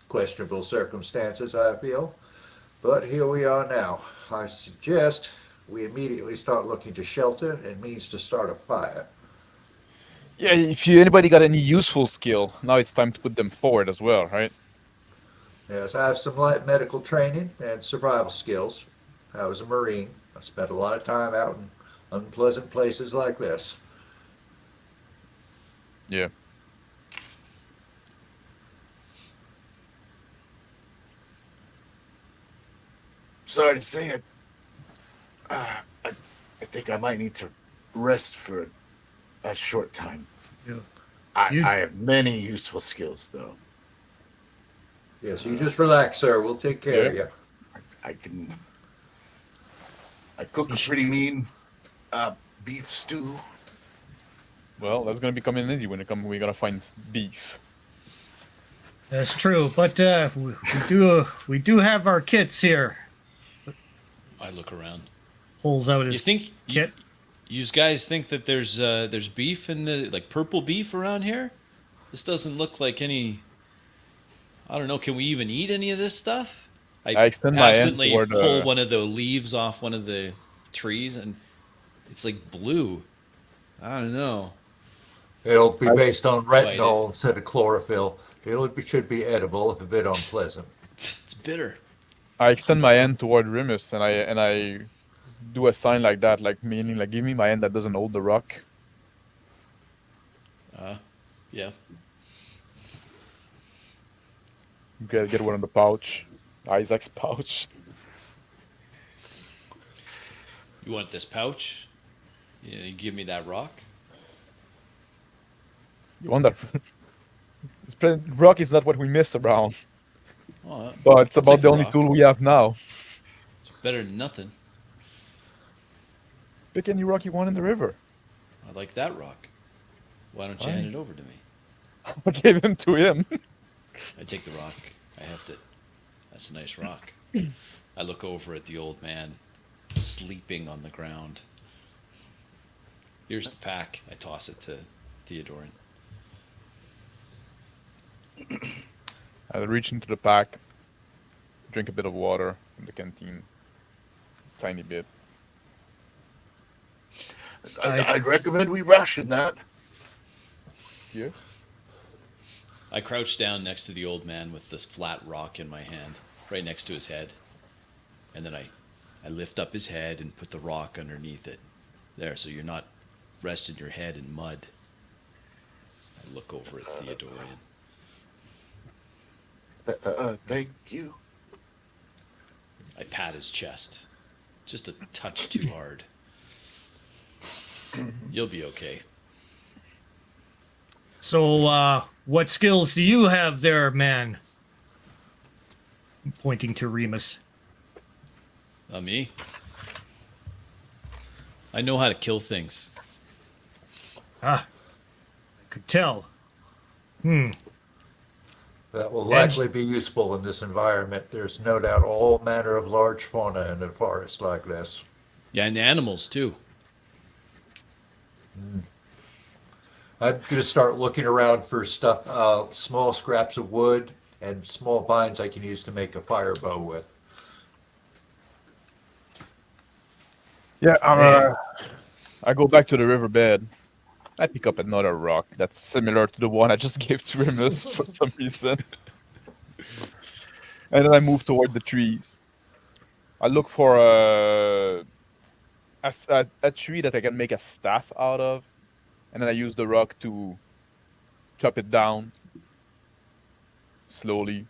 questionable circumstances, I feel. But here we are now. I suggest we immediately start looking to shelter and means to start a fire. Yeah, if anybody got any useful skill, now it's time to put them forward as well, right? Yes, I have some light medical training and survival skills. I was a Marine. I spent a lot of time out in unpleasant places like this. Yeah. Sorry to say it. I think I might need to rest for a short time. Yeah. I have many useful skills, though. Yes, you just relax, sir. We'll take care of you. I cook a pretty mean beef stew. Well, that's gonna become an indie when we gotta find beef. That's true, but we do have our kits here. I look around. Pulls out You his think kit. you guys think that there's beef in the like purple beef around here? This doesn't look like any. I don't know. Can we even eat any of this stuff? I extend my hand accidentally toward pull one of the leaves off one of the trees, and it's like blue. I don't know. It'll be based on Bite retinol instead of chlorophyll. Should be edible, if a bit unpleasant. It's bitter. I extend my hand toward Remus, and I do a sign like that, like meaning like give me my hand that doesn't hold the rock. Yeah. Get one in the pouch, Isaac's pouch. You want this pouch? Yeah, you give me that rock. You want that? Rock is not what we miss around, Oh, but it's I'll about take the only rock. tool we have now. It's better than nothing. Pick any rock you want in the river. I like that rock. Why don't you hand it over to me? I gave him to him. I take the rock. I heft it. That's a nice rock. I look over at the old man sleeping on the ground. Here's the pack. I toss it to Theodorin. I reach into the pack, drink a bit of water from the canteen, tiny bit. I'd recommend we ration that. Yes. I crouch down next to the old man with this flat rock in my hand, right next to his head. And then I lift up his head and put the rock underneath it. There, so you're not resting your head in mud. I look over at Theodorian. Thank you. I pat his chest. Just a touch too hard. You'll be okay. So, what skills do you have there, man? Pointing to Remus. Me? I know how to kill things. Ah, I could tell. That will likely be useful in this environment. There's no doubt all manner of large fauna in a forest like this. Yeah, and animals too. I'm going to start looking around for stuff, small scraps of wood and small vines I can use to make a fire bow with. Yeah, I go back to the riverbed. I pick up another rock that's similar to the one I just gave to Remus for some reason. And then I move toward the trees. I look for a tree that I can make a staff out of. And then I use the rock to chop it down slowly.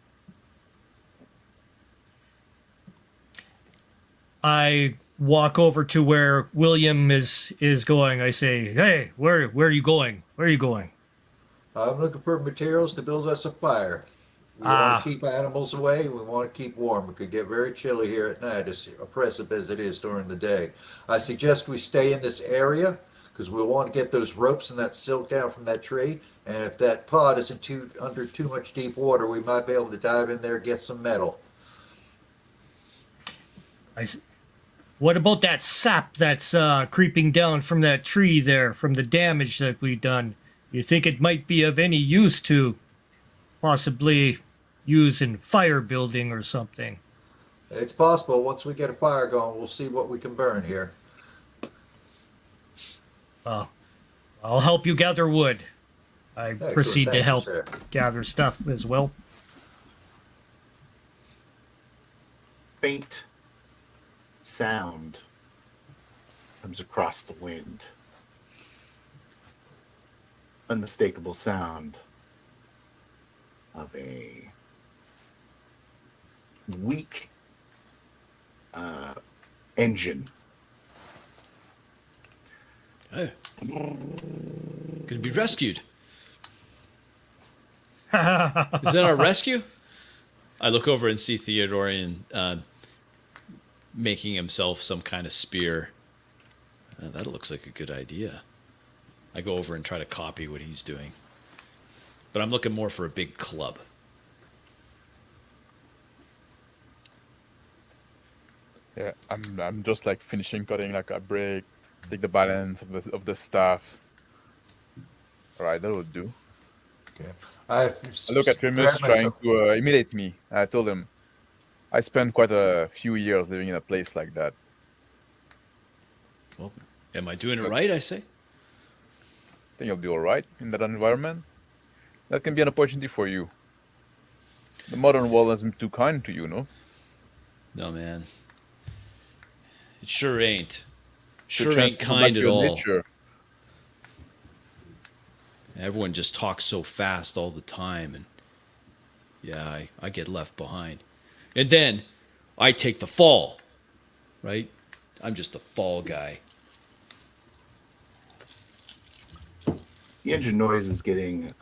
I walk over to where William is going. I say, "Hey, where are you going? Where are you going?" I'm looking for materials to build us a fire. We want to keep animals away. We want to keep warm. It could get very chilly here at night, as oppressive as it is during the day. I suggest we stay in this area because we'll want to get those ropes and that silk down from that tree. And if that pod isn't under too much deep water, we might be able to dive in there and get some metal. What about that sap that's creeping down from that tree there, from the damage that we've done? You think it might be of any use to possibly use in fire building or something? It's possible. Once we get a fire going, we'll see what we can burn here. I'll help you gather wood. I Excellent. proceed Thank to you, help sir. gather stuff as well. Faint sound comes across the wind. Unmistakable sound of a weak engine. Hey. Gonna be rescued. Is that our rescue? I look over and see Theodorian making himself some kind of spear. That looks like a good idea. I go over and try to copy what he's doing. But I'm looking more for a big club. Yeah, I'm just like finishing cutting like a break, take the balance of the staff. All right, that will do. Okay. I I look at Remus grabbed trying myself. to imitate me. I told him I spent quite a few years living in a place like that. Well, am I doing it But right, I say? I think you'll be all right in that environment. That can be an opportunity for you. The modern world hasn't been too kind to you, no? No, man. It sure ain't. It's your Sure chance ain't to go back kind to at your all. nature. Everyone just talks so fast all the time, and yeah, I get left behind. And then I take the fall, right? I'm just the fall guy. The engine noise is getting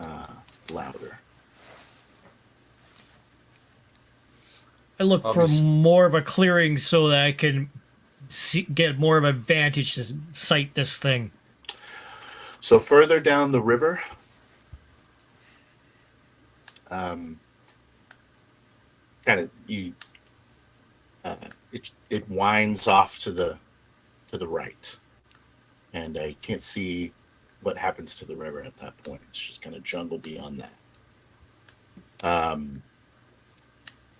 louder. I look for more of a clearing so that I can get more of a vantage to sight this thing. So further down the river, kind of it winds off to the right, and I can't see what happens to the river at that point. It's just kind of jungle beyond that.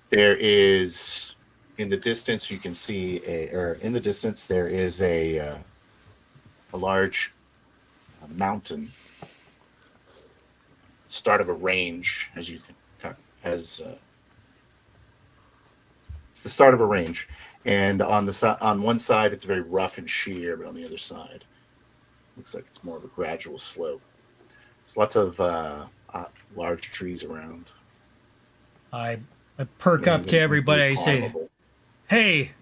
There is in the distance you can see in the distance there is a large mountain, start of a range, as you can it's the start of a range, and on one side it's very rough and sheer, but on the other side looks like it's more of a gradual slope. There's lots of large trees around. I perk up to everybody. I say, hey,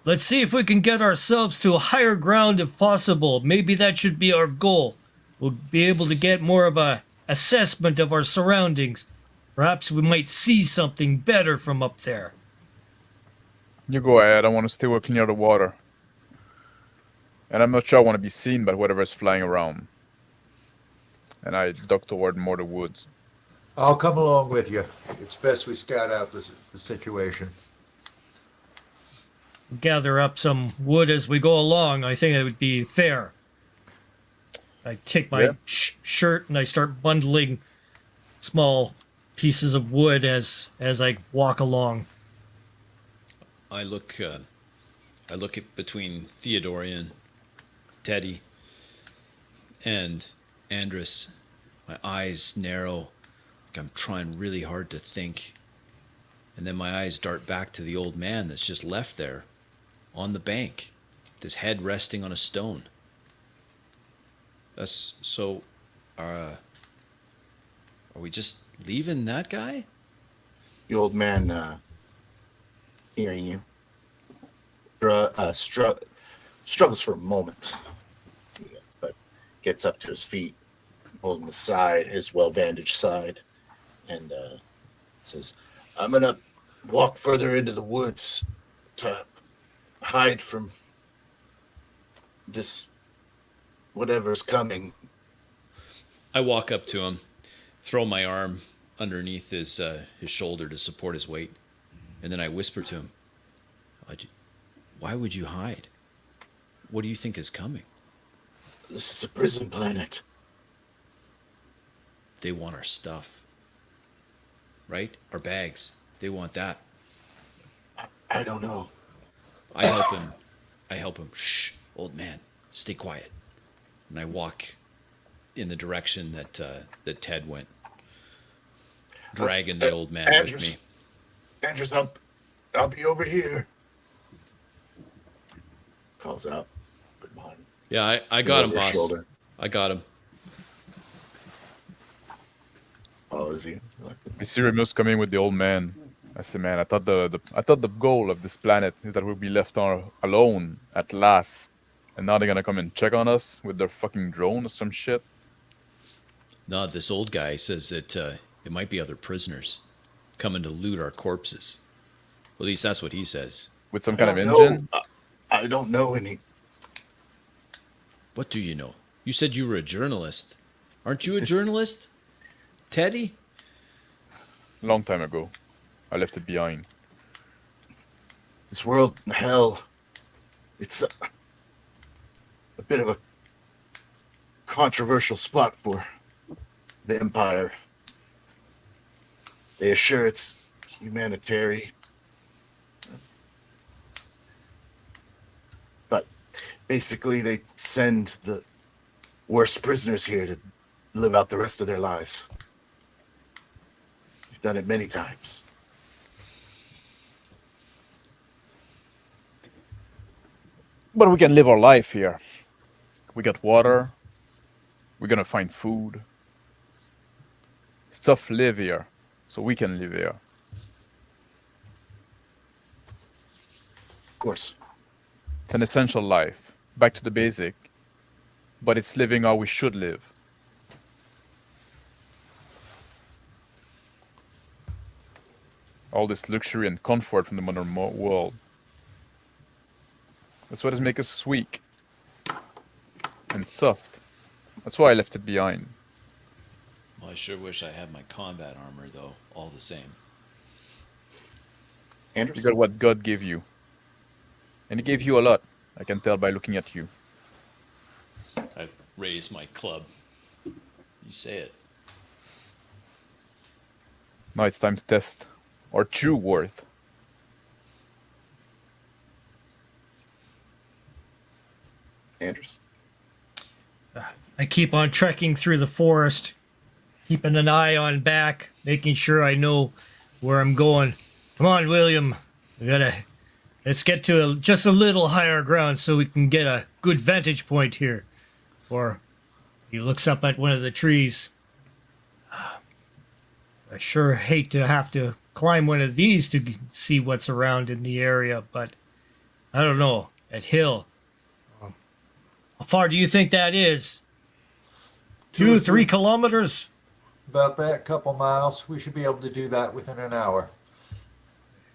let's see if we can get ourselves to a higher ground if possible. Maybe that should be our goal. We'll be able to get more of a assessment of our surroundings. Perhaps we might see something better from up there. You go ahead. I want to stay clear of the water. And I'm not sure I want to be seen by whatever's flying around. And I duck toward more the woods. I'll come along with you. It's best we scout out the situation. Gather up some wood as we go along. I think it would be fair. I take my shirt and I start bundling small pieces of wood as I walk along. I look at between Theodorian, Teddy, and Andrus. My eyes narrow. Like I'm trying really hard to think. And then my eyes dart back to the old man that's just left there on the bank, with his head resting on a stone. Are we just leaving that guy? The old man, hearing you, struggles for a moment, but gets up to his feet, holding his well-bandaged side, and says, "I'm gonna walk further into the woods to hide from this whatever's coming." I walk up to him, throw my arm underneath his shoulder to support his weight, and then I whisper to him, "Why would you hide? What do you think is coming?" "This is a prison planet." "They want our stuff, right? Our bags. They want that." I don't know. I help him. "Shh, old man, stay quiet." And I walk in the direction that Ted went, dragging the old man Andrus, with me. "Andrus, I'll be over here." Calls out. Yeah, I got him, boss. Shoulder. I got him. Follows you. I see Remus coming with the old man. I say, man, I thought the goal of this planet is that we'll be left alone at last. And now they're gonna come and check on us with their fucking drone or some shit. No, this old guy says that it might be other prisoners coming to loot our corpses. Well, at least that's what he says. with some I kind of don't engine. know. I don't know any. What do you know? You said you were a journalist. Aren't you a journalist, Teddy? Long time ago, I left it behind. This world, hell, it's a bit of a controversial spot for the Empire. They assure it's humanitarian, but basically they send the worst prisoners here to live out the rest of their lives. We've done it many times. But we can live our life here. We got water. We're gonna find food. Stuff live here, so we can live here. Of course. It's an essential life. Back to the basic. But it's living how we should live. All this luxury and comfort from the modern world. That's what has made us weak and soft. That's why I left it behind. Well, I sure wish I had my combat armor, though, all the same. You Andrews? got what God gave you. And He gave you a lot. I can tell by looking at you. I've raised my club. You say it. Now it's time to test our true worth. Andrews? I keep on trekking through the forest, keeping an eye on back, making sure I know where I'm going. Come on, William. Let's get to just a little higher ground so we can get a good vantage point here. Or he looks up at one of the trees. I sure hate to have to climb one of these to see what's around in the area, but I don't know. That hill. How far do you think that is? 2 or 3 kilometers? About that, couple miles. We should be able to do that within an hour.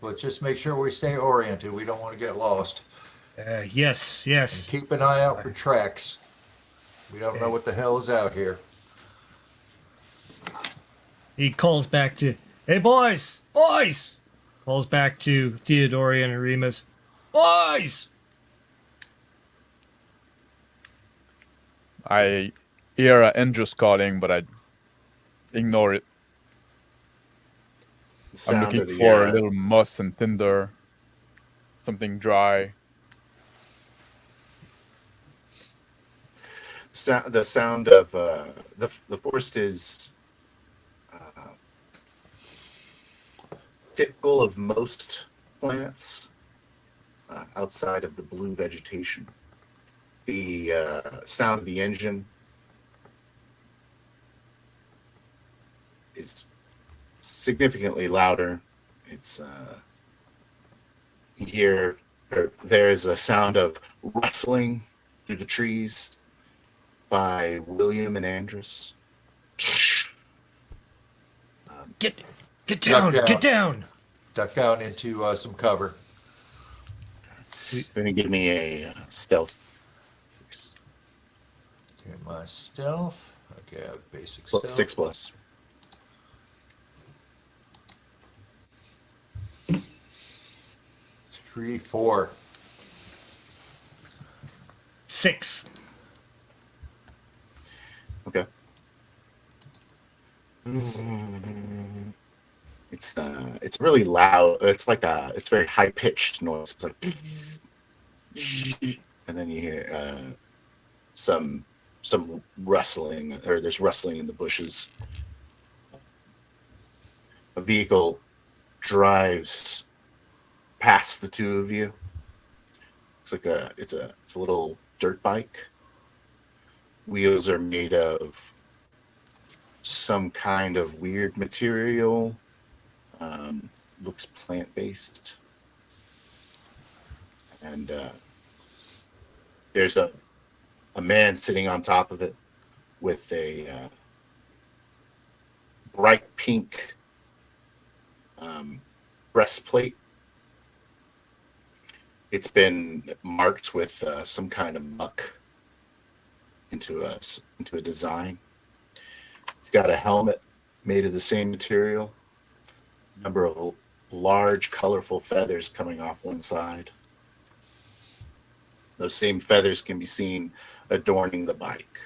But just make sure we stay oriented. We don't want to get lost. Yes. And keep an eye out for tracks. We don't know what the hell is out here. He calls back to, hey boys! Calls back to Theodorian and Remus. Boys! I hear Andrews calling, but I ignore it. The I'm sound looking of the, for a little moss and tinder, something dry. the sound of the forest is typical of most plants outside of the blue vegetation. The sound of the engine is significantly louder. It's there's a sound of rustling through the trees by William and Andrus. Get down! Get down! Duck down into some cover. Going to give me a stealth. Okay, my stealth. Okay, I have basic stealth. 6+. Three, 4. 6. Okay. It's really loud. It's like it's very high pitched noise. It's like, and then you hear some rustling, or there's rustling in the bushes. A vehicle drives past the two of you. It's like it's a little dirt bike. Wheels are made of some kind of weird material. Looks plant-based. And there's a man sitting on top of it with a bright pink breastplate It's been marked with some kind of muck into a design. It's got a helmet made of the same material. A number of large, colorful feathers coming off one side. Those same feathers can be seen adorning the bike.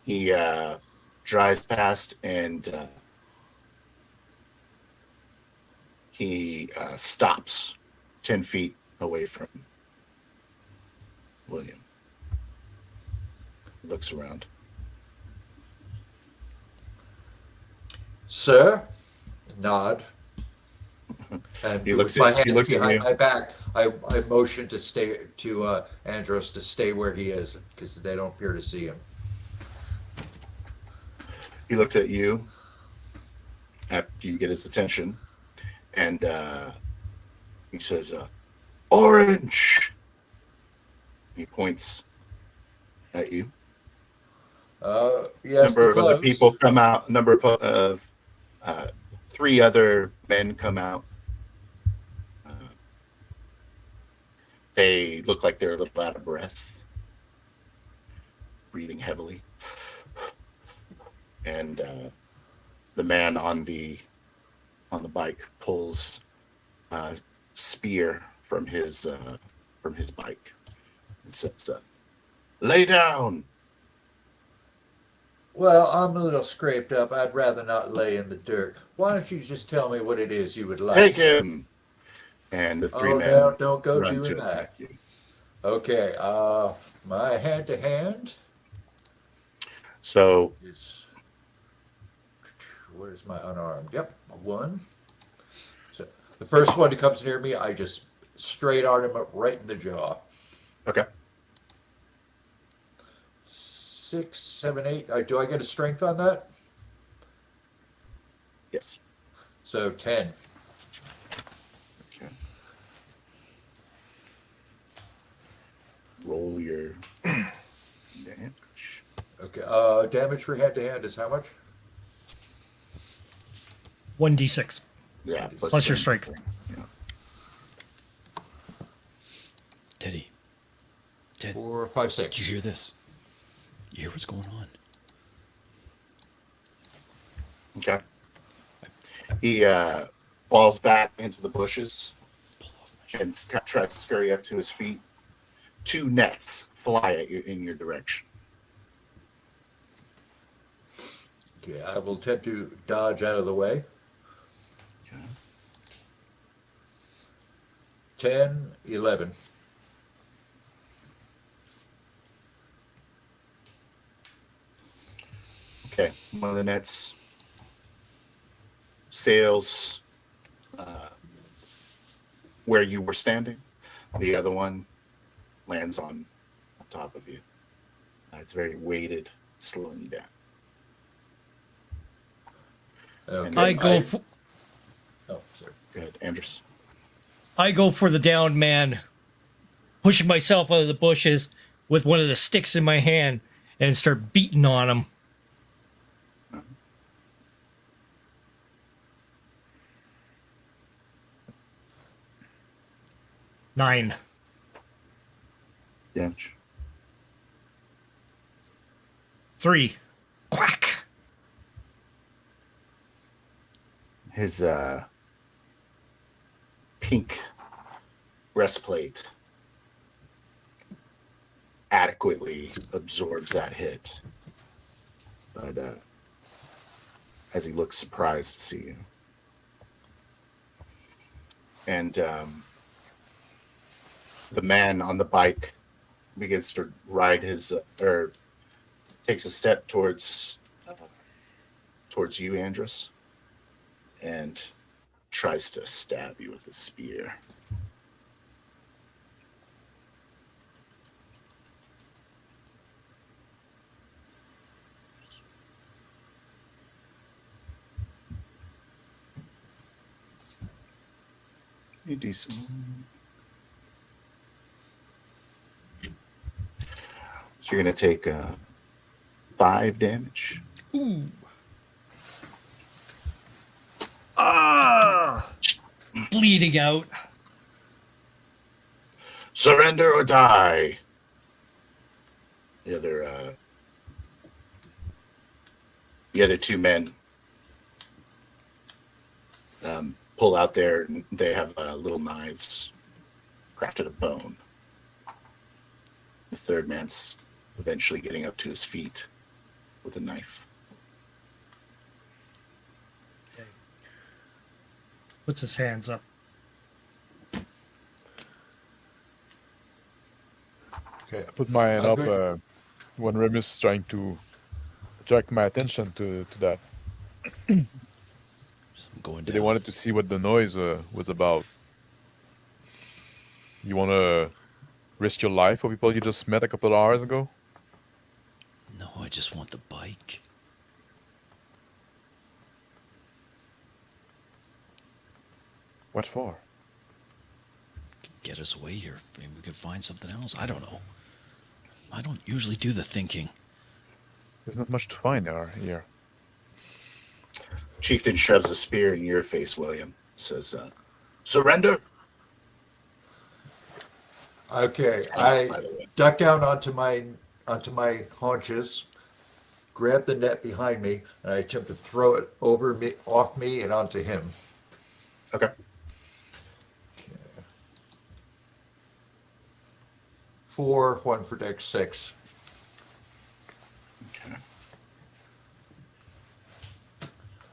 He drives past and he stops 10 feet away from William. He looks around. Sir, nod. And He looks with my at- he hands looks at behind you. my back, I motion to Andros to stay where he is because they don't appear to see him. He looks at you after you get his attention, and he says, "Orange." He points at you. Yes, Number the of other clothes. people come out. Number of 3 other men come out. They look like they're a little out of breath, breathing heavily. And the man on the bike pulls a spear from his bike and says, "Lay down." Well, I'm a little scraped up. I'd rather not lay in the dirt. Why don't you just tell me what it is you would like? Take him. And the 3 men no, don't go run doing to that. attack you. Okay, my hand-to-hand So is... Where's my unarmed? Yep, 1. So the first one that comes near me, I just straight arm him up right in the jaw. okay, 6, 7, 8. Do I get a strength on that? yes. So 10. Okay. Roll your damage. Okay, damage for hand-to-hand is how much? 1d6 Yeah, plus your strength. Yeah. Teddy, 4, 5, 6. did you hear this? You hear what's going on? Okay. He falls back into the bushes and tries to scurry up to his feet. 2 nets fly at you in your direction. Okay, I will attempt to dodge out of the way. Okay. 10, 11. Okay, one of the nets sails where you were standing. The other one lands on top of you. It's very weighted, slowing you down. Okay, I go for, Oh, sorry. Go ahead, Andres. I go for the downed man, pushing myself out of the bushes with one of the sticks in my hand and start beating on him. Nine. Damage. 3. Quack. His pink breastplate adequately absorbs that hit. But as he looks surprised to see you. And the man on the bike begins to ride his, or takes a step towards you, Andres, and tries to stab you with a spear. You decent. So you're going to take 5 damage. Ooh. Ah! Bleeding out. Surrender or die. The other two men pull out there, and they have little knives crafted of bone. The third man's eventually getting up to his feet with a knife. Okay. Puts his hands up. Okay. I put my hand I'm up good. when Remus is trying to attract my attention to that. I'm going They down. wanted to see what the noise was about. You want to risk your life for people you just met a couple of hours ago? No, I just want the bike. What for? Get us away here. Maybe we could find something else. I don't know. I don't usually do the thinking. There's not much to find here. Chieftain shoves a spear in your face, William. Says, surrender? Okay, By I the way. duck down onto my haunches, grab the net behind me, and I attempt to throw it off me, and onto him. Okay. 4, 1 for dex, 6. Okay.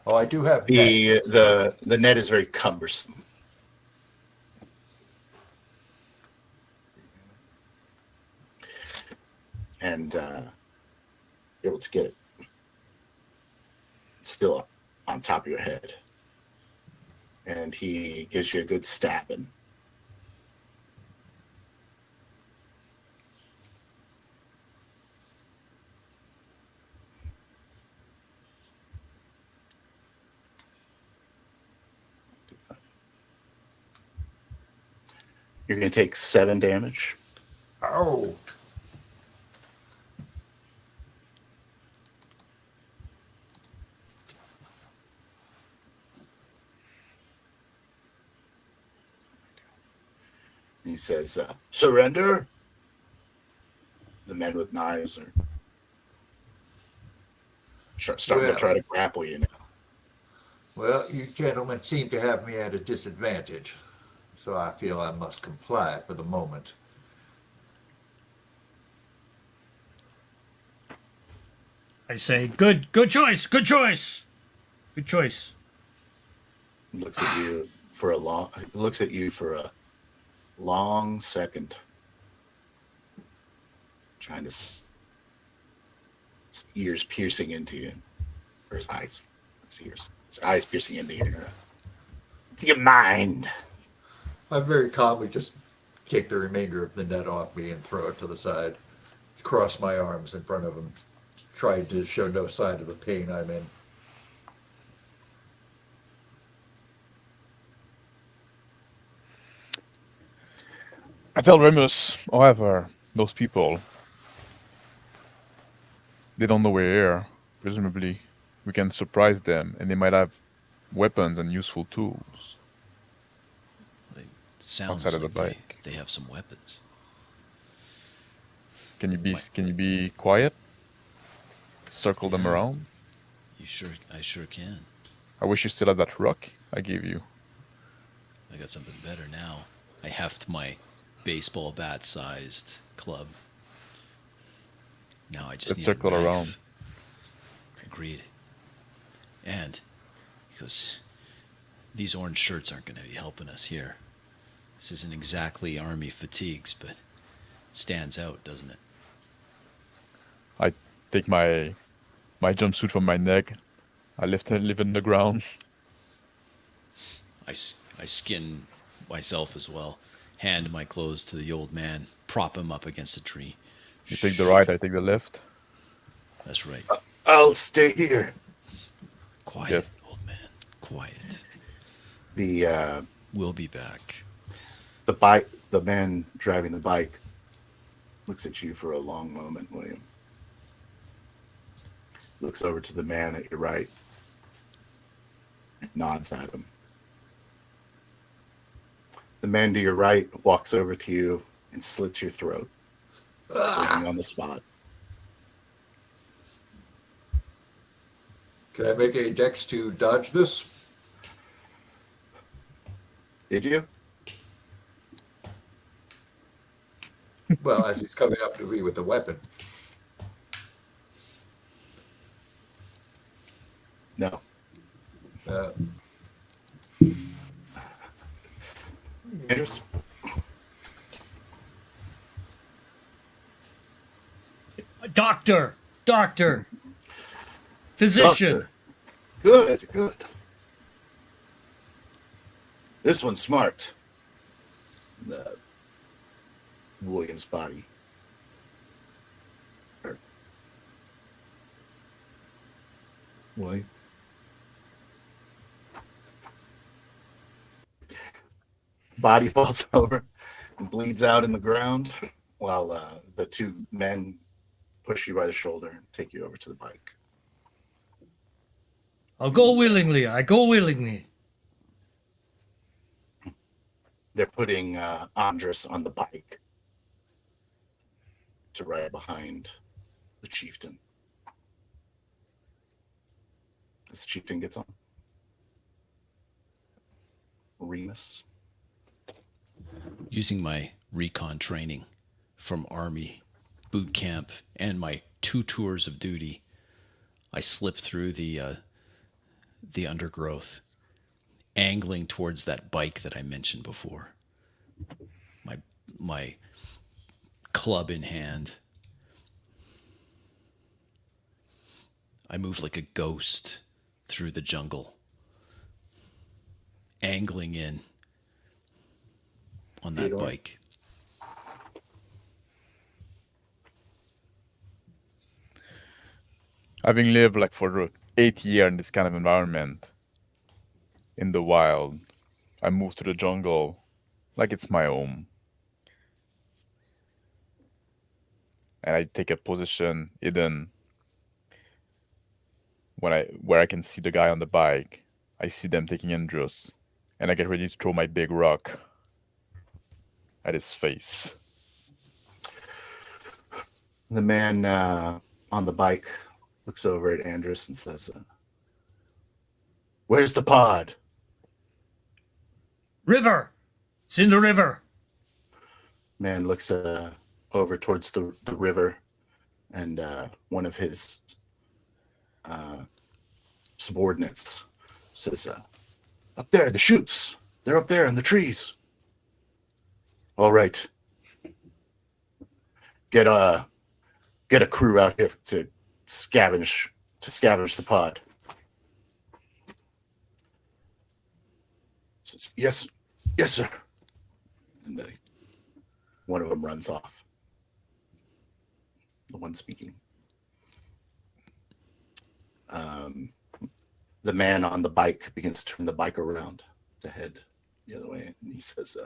Oh, I do have net. The net is very cumbersome. And able to get it still on top of your head. And he gives you a good stabbing. You're going to take 7 damage. Oh, He says, surrender. The men with knives are starting to try to grapple you now. well, you gentlemen seem to have me at a disadvantage, so I feel I must comply for the moment. I say, good choice, good choice, good choice. Looks at you for a long second, trying to his ears piercing into you, or his eyes piercing into you. It's your mind. I very calmly just take the remainder of the net off me and throw it to the side, cross my arms in front of him, trying to show no sign of the pain I'm in. I tell Remus, however, those people, they don't know we're here. Presumably, we can surprise them, and they might have weapons and useful tools. It sounds Outside of the like bike. they have some weapons. Can you be quiet? Circle them around. I sure can. I wish you still had that rock I gave you. I got something better now. I heft my baseball bat-sized club. Now I just Let's need circle a knife. around. Agreed. And because these orange shirts aren't going to be helping us here. This isn't exactly army fatigues, but stands out, doesn't it? I take my jumpsuit from my neck. I lift it in the ground. I skin myself as well. Hand my clothes to the old man. Prop him up against a tree. You take the right, I take the left. That's right. I'll stay here. Quiet, Yes. old man. Quiet. We'll be back. The man driving the bike looks at you for a long moment, William. Looks over to the man at your right. Nods at him. The man to your right walks over to you and slits your throat, bleeding on the spot. Can I make a dex to dodge this? Did you? Well, as he's coming up to me with the weapon. No. Andrews? Doctor, physician. Doctor. Good. This one's smart. William's body. William. Body falls over and bleeds out in the ground while the two men push you by the shoulder and take you over to the bike. I go willingly. They're putting Andres on the bike to ride behind the chieftain. As the chieftain gets on. Remus. Using my recon training from Army boot camp and my 2 tours of duty, I slip through the undergrowth, angling towards that bike that I mentioned before. My club in hand. I move like a ghost through the jungle, angling in on that bike. Having lived like for 8 years in this kind of environment, in the wild, I move to the jungle like it's my home. And I take a position hidden where I can see the guy on the bike. I see them taking Andrews, and I get ready to throw my big rock at his face. The man on the bike looks over at Andres and says, "Where's the pod?" River. It's in the river. Man looks over towards the river, and one of his subordinates says, "Up there, the chutes. They're up there in the trees." "All right. Get a crew out here to scavenge the pod." Says, yes, sir. And one of them runs off. The one speaking. The man on the bike begins to turn the bike around to head the other way, and he says,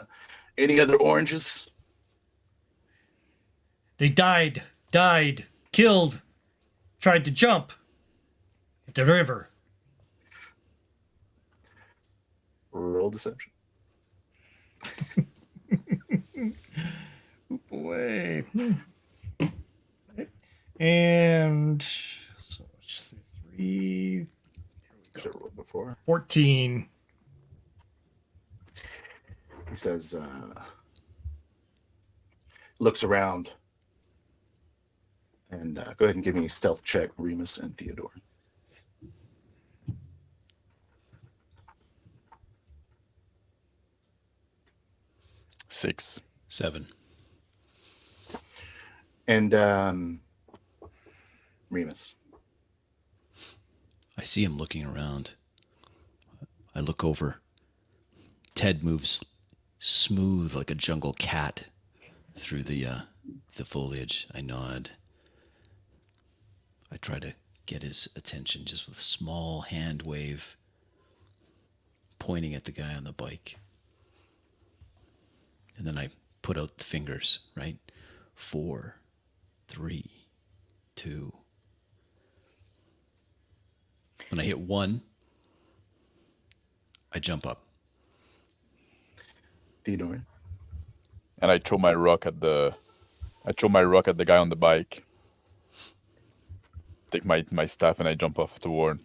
"Any other oranges?" They died, killed, tried to jump at the river. Roll deception. Boy. And so it's 3. Should have rolled before. 14. He says, looks around, and go ahead and give me a stealth check, Remus and Theodore. Six. 7. And Remus. I see him looking around. I look over. Ted moves smooth like a jungle cat through the foliage. I nod. I try to get his attention just with a small hand wave, pointing at the guy on the bike. And then I put out the fingers, right? 4, 3, 2. When I hit 1, I jump up. Theodore. and I throw my rock at the guy on the bike. Take my staff and I jump off the ward.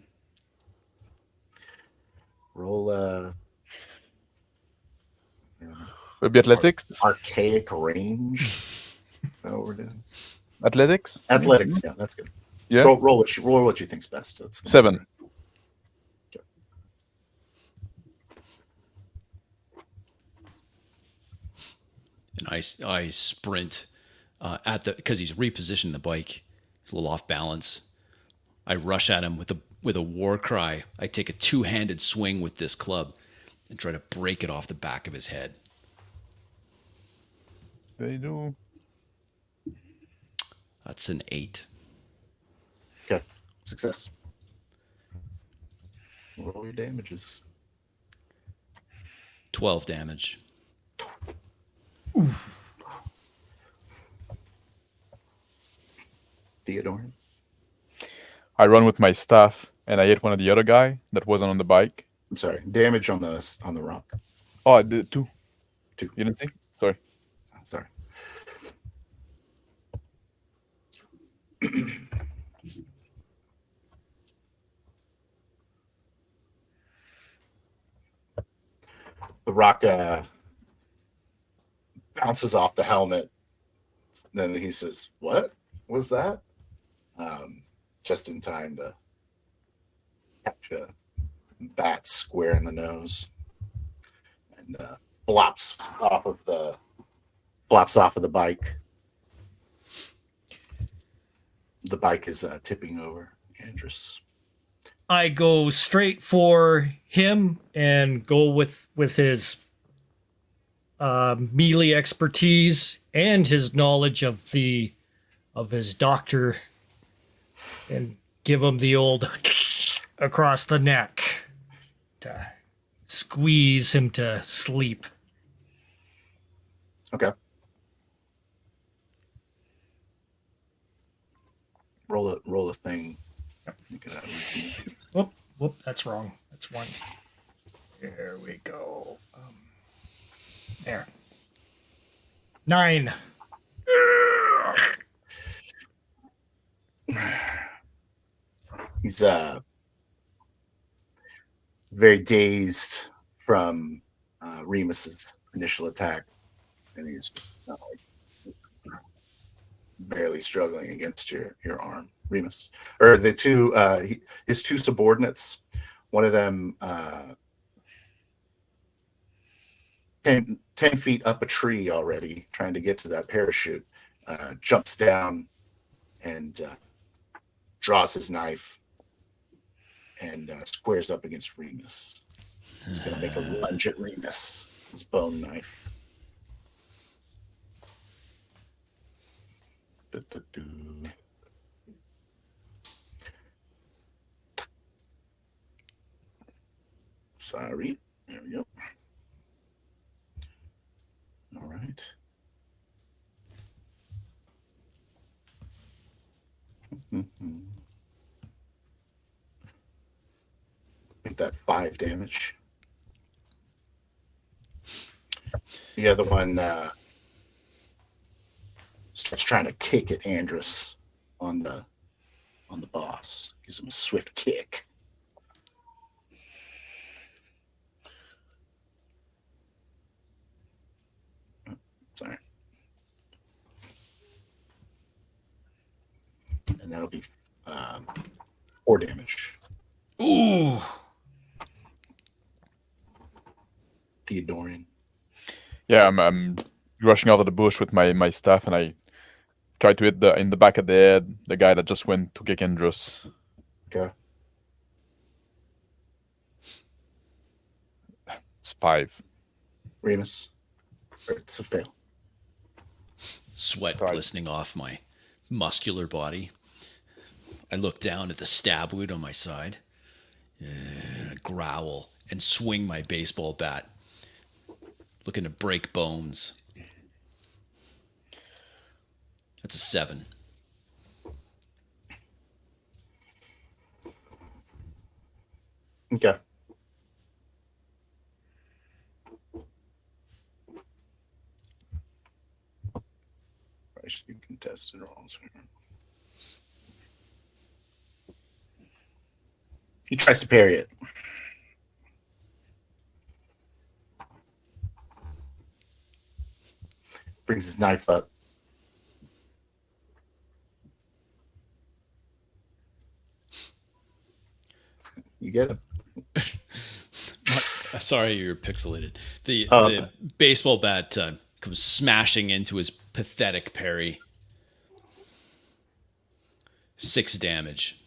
Roll Maybe athletics. archaic range. Is that what we're doing? Athletics. Athletics. Yeah, that's good. Yeah. Roll what you think's best. That's 7. And I sprint because he's repositioning the bike. He's a little off balance. I rush at him with a war cry. I take a 2-handed swing with this club and try to break it off the back of his head. They do. That's an 8. Okay. Success. Roll your damages. 12 damage. Theodore. I run with my staff and I hit one of the other guy that wasn't on the bike. I'm sorry. Damage on the rock. Oh, I did 2. 2. You didn't see? Sorry. Sorry. The rock bounces off the helmet. Then he says, "What was that?" Just in time to catch a bat square in the nose, and flops off of the bike. The bike is tipping over. Andrus. I go straight for him and go with his melee expertise and his knowledge of his doctor, and give him the old across the neck to squeeze him to sleep. Okay. Roll a thing. Whoop, that's wrong. That's 1. There we go. There. 9. He's very dazed from Remus's initial attack, and he's barely struggling against your arm, Remus. Or the two his 2 subordinates. One of them 10 feet up a tree already, trying to get to that parachute, jumps down and draws his knife and squares up against Remus. He's going to make a lunge at Remus, his bone knife. Sorry. There we go. All right. Make that 5 damage. The other one starts trying to kick at Andrus on the boss. Gives him a swift kick. Oh, sorry. And that'll be 4 damage. Ooh. Theodorian. Yeah, I'm rushing out of the bush with my staff, and I try to hit in the back of the head the guy that just went to kick Andrus. Okay. It's 5. Remus. It's a fail. Sweat glistening off my muscular body. I look down at the stab wound on my side, and I growl and swing my baseball bat, looking to break bones. That's a 7. Okay. should do contested rolls. He tries to parry it. Brings his knife up. You get him. Sorry, you're pixelated. The sorry. baseball bat comes smashing into his pathetic parry. 6 damage.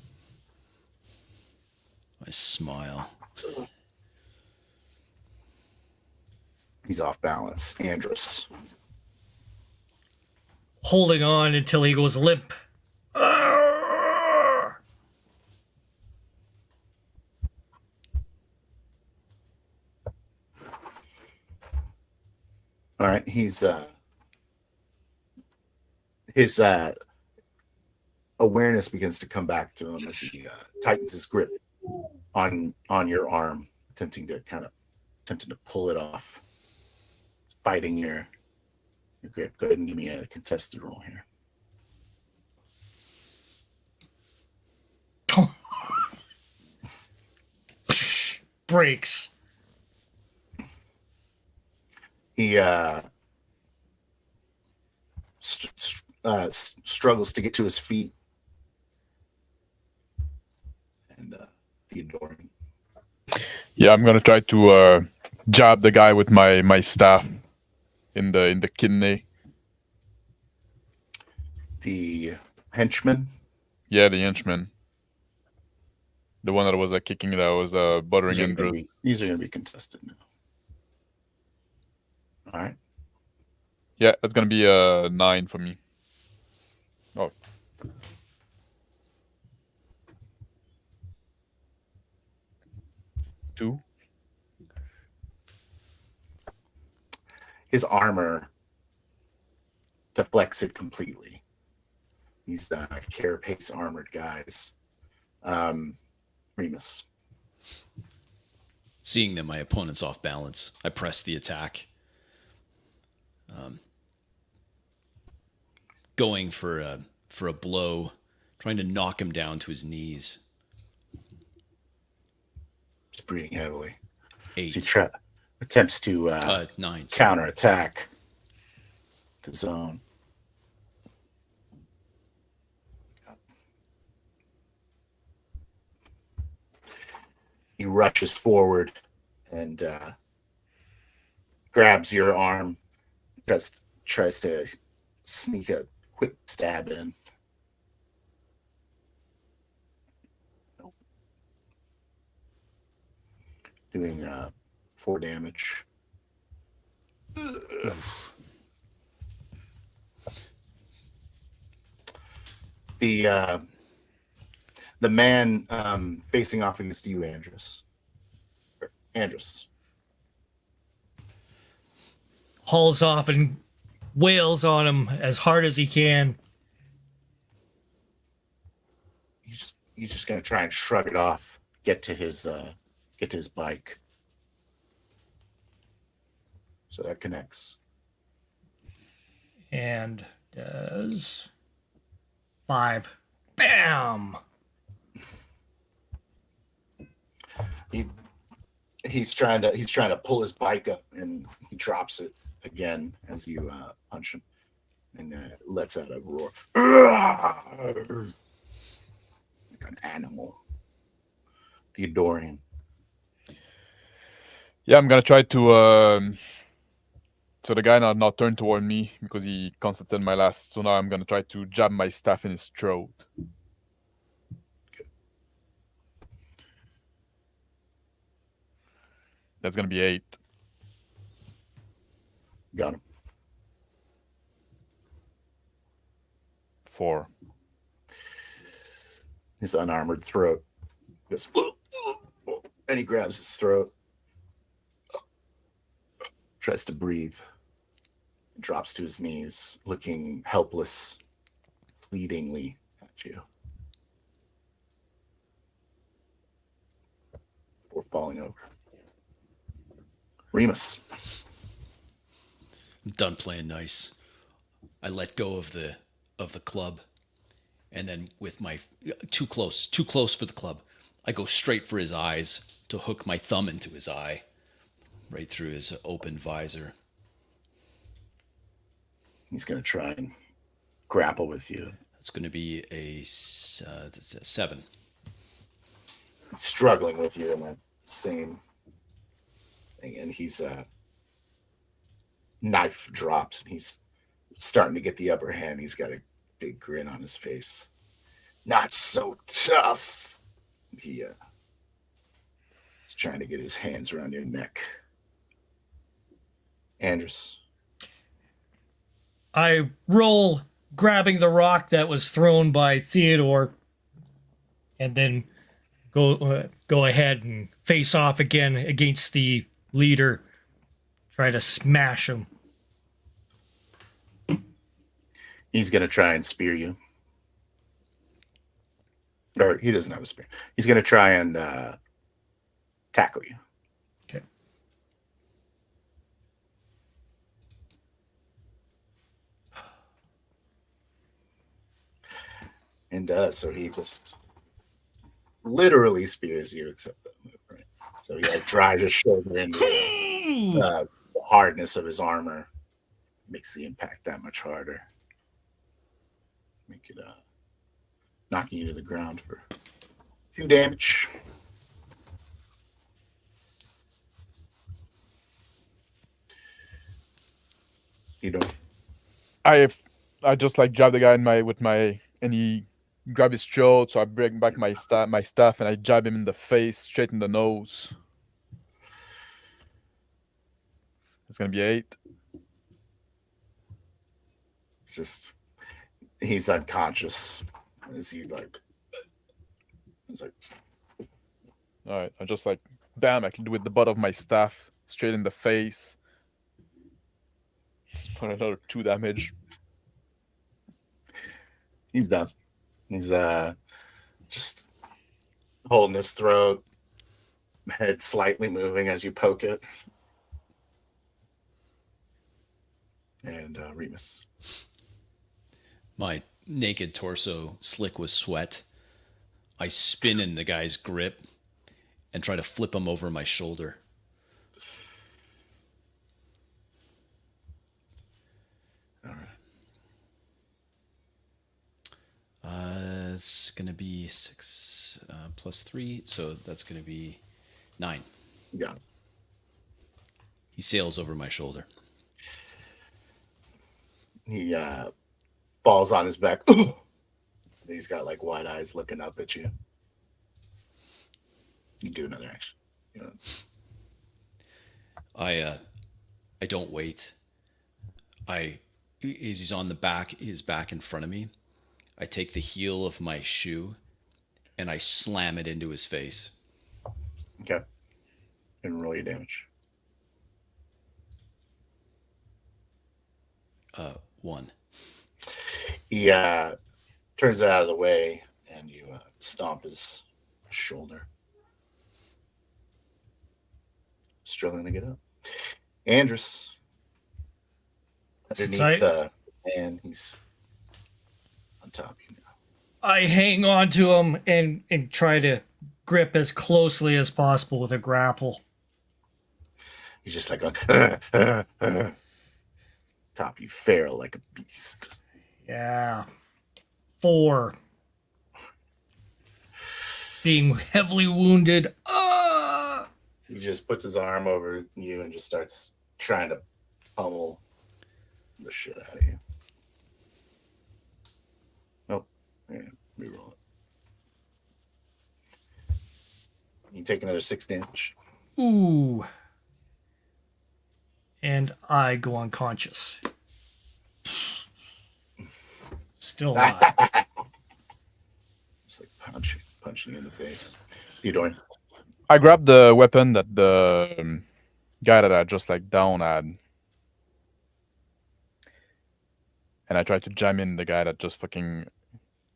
I smile. He's off balance. Andrus. Holding on until he goes limp. Arrgh! All right, he's his awareness begins to come back to him as he tightens his grip on your arm, attempting to pull it off, fighting your grip. Go ahead and give me a contested roll here. Breaks. He struggles to get to his feet, and Theodorin. Yeah, I'm gonna try to jab the guy with my staff in the kidney. The henchman. Yeah, the henchman. The one that was kicking, that was buttering Andrew. These are going to be contested now. All right. Yeah, that's going to be a 9 for me. Oh. Two. His armor deflects it completely. These carapace armored guys. Remus. Seeing that my opponent's off balance, I press the attack. Going for a blow, trying to knock him down to his knees. He's breathing heavily. 8. As he attempts to 9. counterattack the zone. He rushes forward and grabs your arm, just tries to sneak a quick stab in. Nope. Doing 4 damage. The man facing off against you, Andrus. Hauls off and wails on him as hard as he can. He's just gonna try and shrug it off, get to his bike. So that connects. And does 5. Bam! He's trying to pull his bike up, and he drops it again as you punch him, and lets out a roar like an animal. Theodorian. Yeah, I'm gonna try to. So the guy not turn toward me because he constated my last. So now I'm gonna try to jab my staff in his throat. That's gonna be 8. Got him. 4. His unarmored throat goes, and he grabs his throat, tries to breathe, drops to his knees, looking helpless, pleadingly at you. Before falling over. Remus. I'm done playing nice. I let go of the club, and then with my too close for the club, I go straight for his eyes to hook my thumb into his eye, right through his open visor. He's going to try and grapple with you. It's going to be a 7. He's struggling with you in that same thing, and he's knife drops, and he's starting to get the upper hand. He's got a big grin on his face. Not so tough. He's trying to get his hands around your neck. Andrus. I roll, grabbing the rock that was thrown by Theodore, and then go ahead and face off again against the leader. Try to smash him. He's going to try and spear you. Or he doesn't have a spear. He's going to try and tackle you. Okay. And so he just literally spears you, except that move, right? So he like drives his shoulder into the hardness of his armor. Makes the impact that much harder. Make it knocking you to the ground for 2 damage. You don't. I just like jab the guy and he grab his throat, so I bring back my staff and I jab him in the face, straight in the nose. It's gonna be 8. Just he's unconscious. He's like All right, I just like bam, I can do with the butt of my staff straight in the face. For another 2 damage. He's done. He's just holding his throat, head slightly moving as you poke it. And Remus. My naked torso slick with sweat. I spin in the guy's grip and try to flip him over my shoulder. All right. It's going to be 6 plus 3, so that's going to be 9. Got it. He sails over my shoulder. He falls on his back. He's got like wide eyes looking up at you. You do another action. I don't wait. As he's on his back in front of me, I take the heel of my shoe and I slam it into his face. Okay. And roll your damage. 1. He turns it out of the way, and you stomp his shoulder. Struggling to get up. Andrus. Underneath and he's on top of you now. I hang on to him and try to grip as closely as possible with a grapple. He's just like top you, feral like a beast. Yeah. 4. Being heavily wounded. He just puts his arm over you and just starts trying to pummel the shit out of you. Nope. Yeah, reroll it. You take another 6 damage. Ooh. And I go unconscious. Still alive. Just like punching you in the face. What are you doing? I grabbed the weapon that the guy that I just like down had. And I tried to jam in the guy that just fucking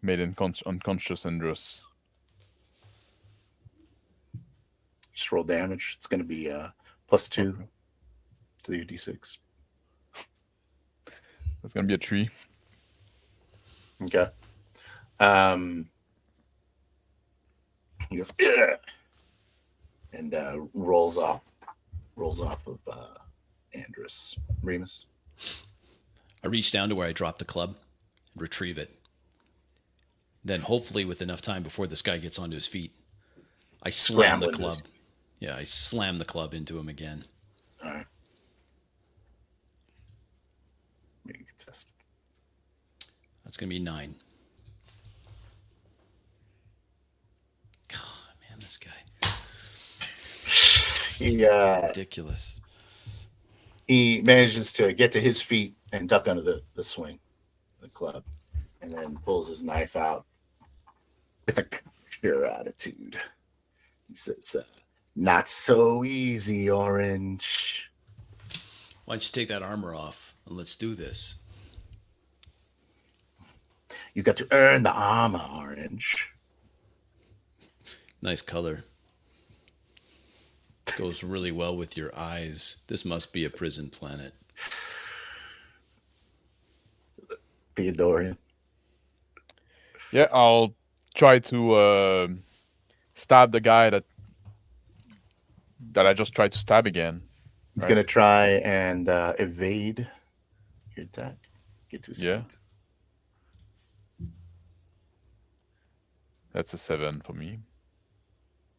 made unconscious Andrus. Just roll damage. It's going to be +2 to your d6. That's gonna be a 3. Okay. He goes, yeah, and rolls off of Andrus. Remus. I reach down to where I dropped the club and retrieve it. Then, hopefully, with enough time before this guy gets onto his feet, I slam the club. Yeah, I slam the club into him again. All right. Make a contest. That's going to be 9. God, man, this guy. Ridiculous. He manages to get to his feet and duck under the swing, the club, and then pulls his knife out with a clear attitude. He says, "Not so easy, Orange. Why don't you take that armor off and let's do this?" You got to earn the armor, Orange." Nice color. Goes really well with your eyes. This must be a prison planet. Theodorian. Yeah, I'll try to stab the guy that I just tried to stab again. He's going to try and evade your attack. Get to his feet. That's a 7 for me.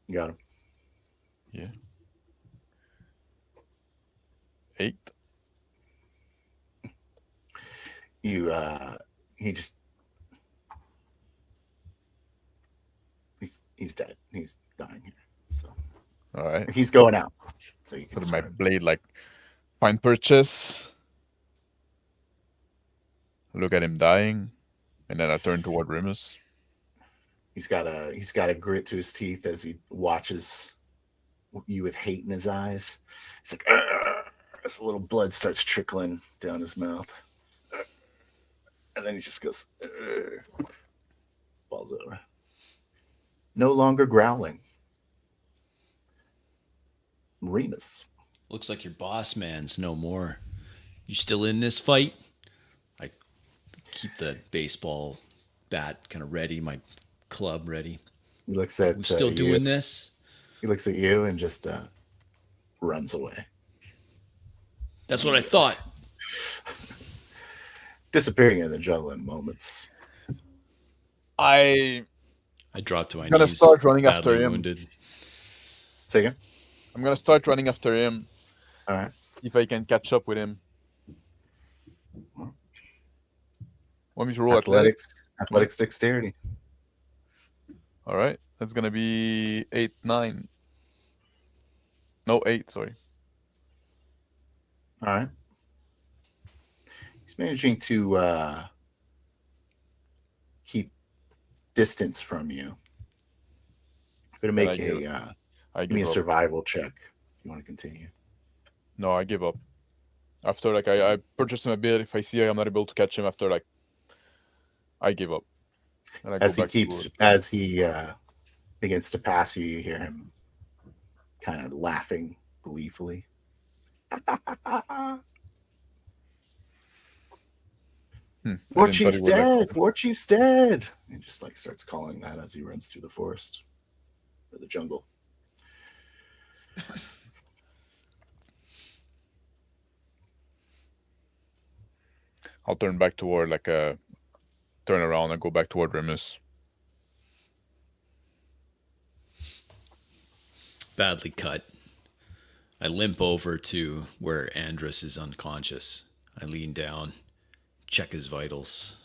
You got him. Yeah. 8. He's dead. He's dying here. So all right. He's going out. So you can put my blade like find purchase. Look at him dying, and then I turn toward Remus. He's got a grit to his teeth as he watches you with hate in his eyes. He's like, as a little blood starts trickling down his mouth. And then he just goes, falls over. No longer growling. Remus. Looks like your boss man's no more. You still in this fight? I keep the baseball bat kind of ready, my club ready. He looks at we still doing this? He looks at you and just runs away. That's what I thought. Disappearing in the jungle in moments. I dropped to my knees. I'm gonna start running after him. Wounded. Say again? I'm gonna start running after him. All right. If I can catch up with him. Want me to roll athletics dexterity. All right. That's gonna be 8, 9. No, 8. Sorry. All right. He's managing to keep distance from you. I'm going to make a survival check if you want to continue. No, I give up. After I purchase him a bit. If I see I'm not able to catch him after I give up. And as he begins to pass you, you hear him kind of laughing gleefully. War Chief's dead! War Chief's dead! He just starts calling that as he runs through the forest or the jungle. I'll turn back toward turn around and go back toward Remus. Badly cut. I limp over to where Andrus is unconscious. I lean down, check his vitals.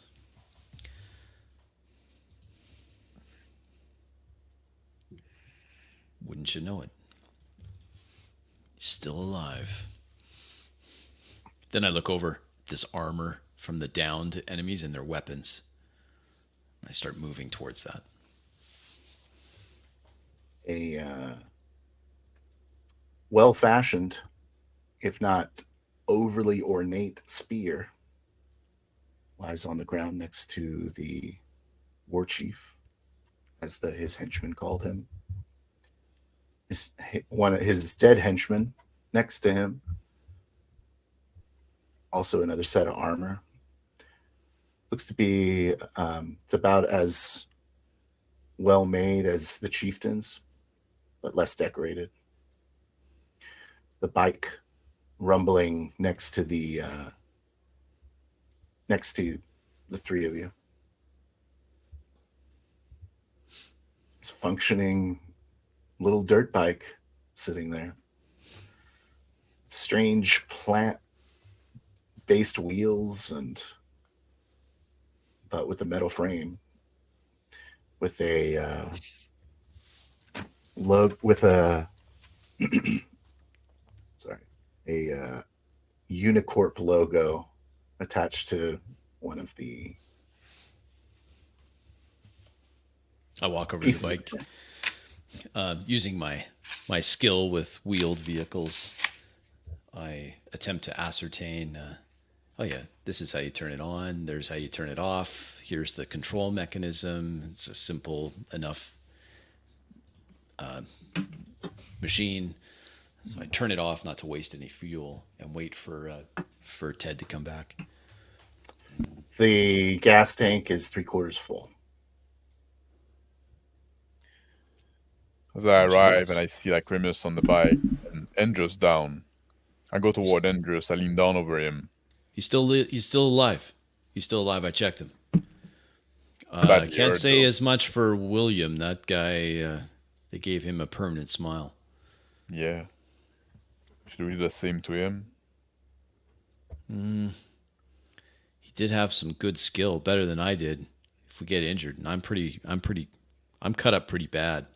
Wouldn't you know it? He's still alive. Then I look over this armor from the downed enemies and their weapons. I start moving towards that. A well-fashioned, if not overly ornate spear lies on the ground next to the war chief, as his henchman called him. His dead henchman next to him. Also another set of armor Looks to be it's about as well made as the Chieftains, but less decorated. The bike rumbling next to the three of you. It's a functioning little dirt bike sitting there. Strange plant-based wheels but with a metal frame, with a Unicorp logo attached to one of the. I walk over to the bike, using my skill with wheeled vehicles. I attempt to ascertain. Oh yeah, this is how you turn it on. There's how you turn it off. Here's the control mechanism. It's a simple enough machine. So I turn it off not to waste any fuel and wait for Ted to come back. The gas tank is 3/4 full. As I arrive and I see like Remus on the bike and Andrews down, I go toward Andrews. I lean down over him. He's still alive. He's still alive. I checked him. I can't say as much for William. That guy, they gave him a permanent smile. Yeah. Should we do the same to him? He did have some good skill, better than I did. If we get injured, and I'm cut up pretty bad.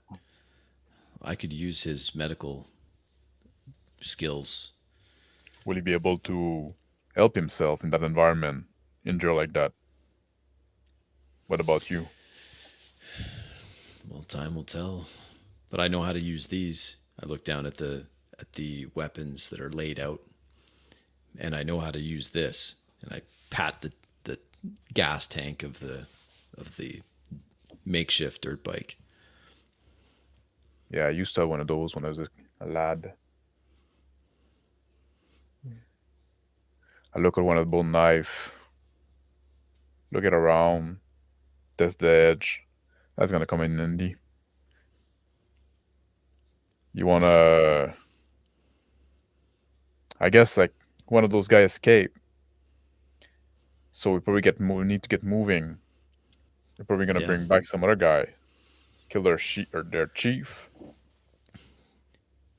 I could use his medical skills. Will he be able to help himself in that environment, injure like that? What about you? Well, time will tell. But I know how to use these. I look down at the weapons that are laid out, and I know how to use this. And I pat the gas tank of the makeshift dirt bike. Yeah, I used to have one of those when I was a lad. I look at one of the bone knife. Look it around. Test the edge. That's gonna come in handy. You wanna? I guess like one of those guys escape. So we probably need to get moving. We're probably gonna bring back some other guy, kill their chief.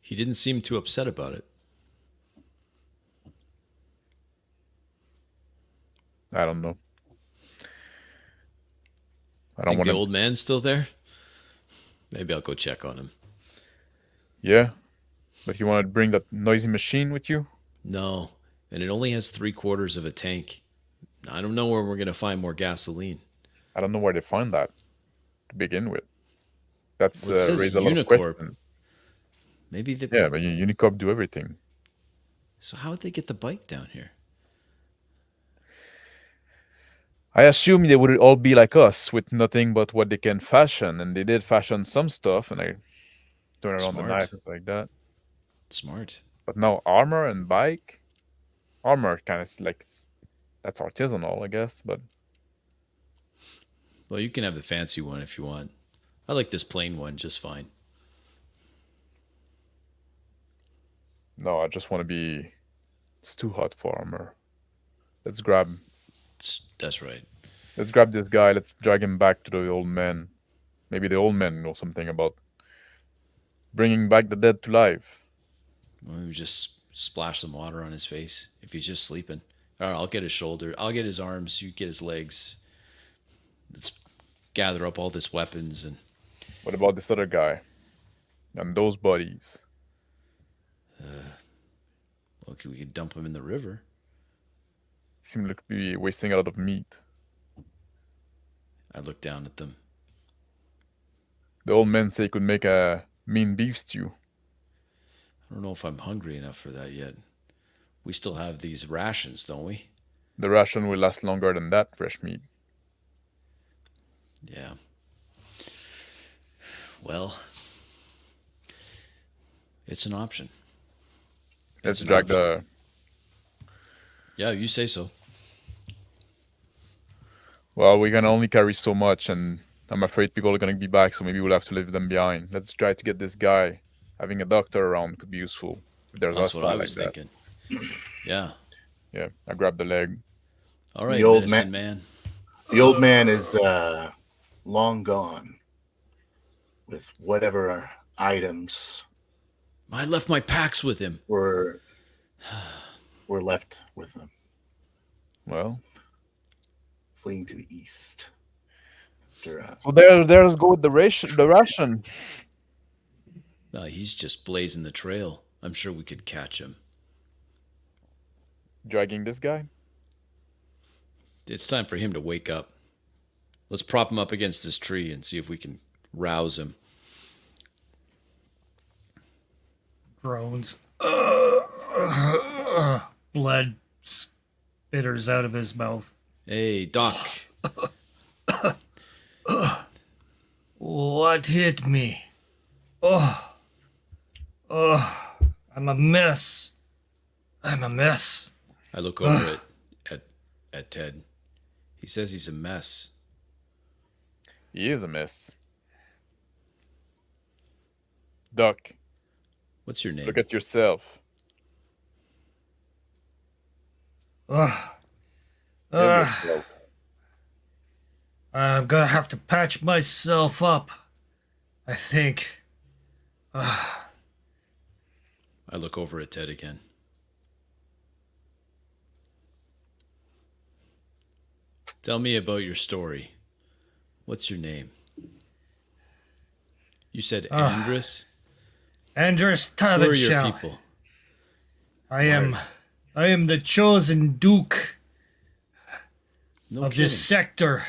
He didn't seem too upset about it. I don't know. I think the old man's still there. Maybe I'll go check on him. Yeah, but you want to bring that noisy machine with you? No, and it only has 3/4 of a tank. I don't know where we're gonna find more gasoline. I don't know where they find that to begin with. That's it says raised a lot of questions. Maybe but Unicorp do everything. So how would they get the bike down here? I assume they would all be like us, with nothing but what they can fashion, and they did fashion some stuff, and I turn around the knife and like that. Smart. But now armor and bike, armor kind of like that's artisanal, I guess. But well, you can have the fancy one if you want. I like this plain one just fine. No, I just want to be. It's too hot for armor. Let's grab. That's right. Let's grab this guy. Let's drag him back to the old man. Maybe the old man knows something about bringing back the dead to life. Well, we just splash some water on his face if he's just sleeping. All right, I'll get his shoulder. I'll get his arms. You get his legs. Let's gather up all this weapons and. What about this other guy? And those buddies? Okay, we could dump him in the river. Seem to be wasting a lot of meat. I look down at them. The old men say he could make a mean beef stew. I don't know if I'm hungry enough for that yet. We still have these rations, don't we? The ration will last longer than that fresh meat. Yeah. Well, it's an option. Let's drag the... Yeah, you say so. Well, we can only carry so much, and I'm afraid people are going to be back, so maybe we'll have to leave them behind. Let's try to get this guy. Having a doctor around could be useful. If there's That's what I hostile was like thinking. Yeah. that. Yeah, I grabbed the leg. All right, The old medicine man. The old man is long gone with whatever items I left my packs with him. were left with him, Well, fleeing to the east. After, so there's go with the ration. He's just blazing the trail. I'm sure we could catch him. Dragging this guy. It's time for him to wake up. Let's prop him up against this tree and see if we can rouse him. Groans. Blood spitters out of his mouth. Hey, Doc. What hit me? Oh, I'm a mess. I'm a mess. I look over at Ted. He says he's a mess. He is a mess. Doc, What's your name? look at yourself. I'm gonna have to patch myself up, I think. I look over at Ted again. Tell me about your story. What's your name? You said Andrus? Andrus Who are your Tavitschel. people? I am the chosen Duke No of kidding. this sector.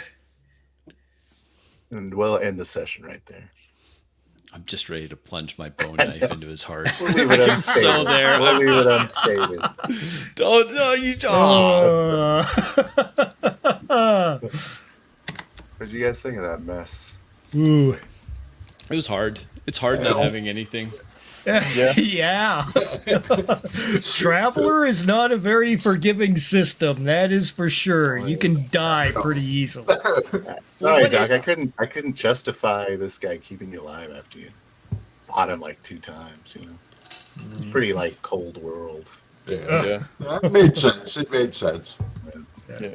and we'll end the session right there. I'm just ready to plunge my bone knife into his heart. We'll leave it I'm so unstated. there. We'll leave it unstated. Don't, no, you don't. What did you guys think of that mess? Ooh. It was hard. It's hard not having anything. Yeah. Traveler is not a very forgiving system, that is for sure. You can die pretty easily. Sorry, Doc. I couldn't justify this guy keeping you alive after you fought him like 2 times. You know, it's pretty like cold world. Yeah. That made sense. It made sense. Yeah.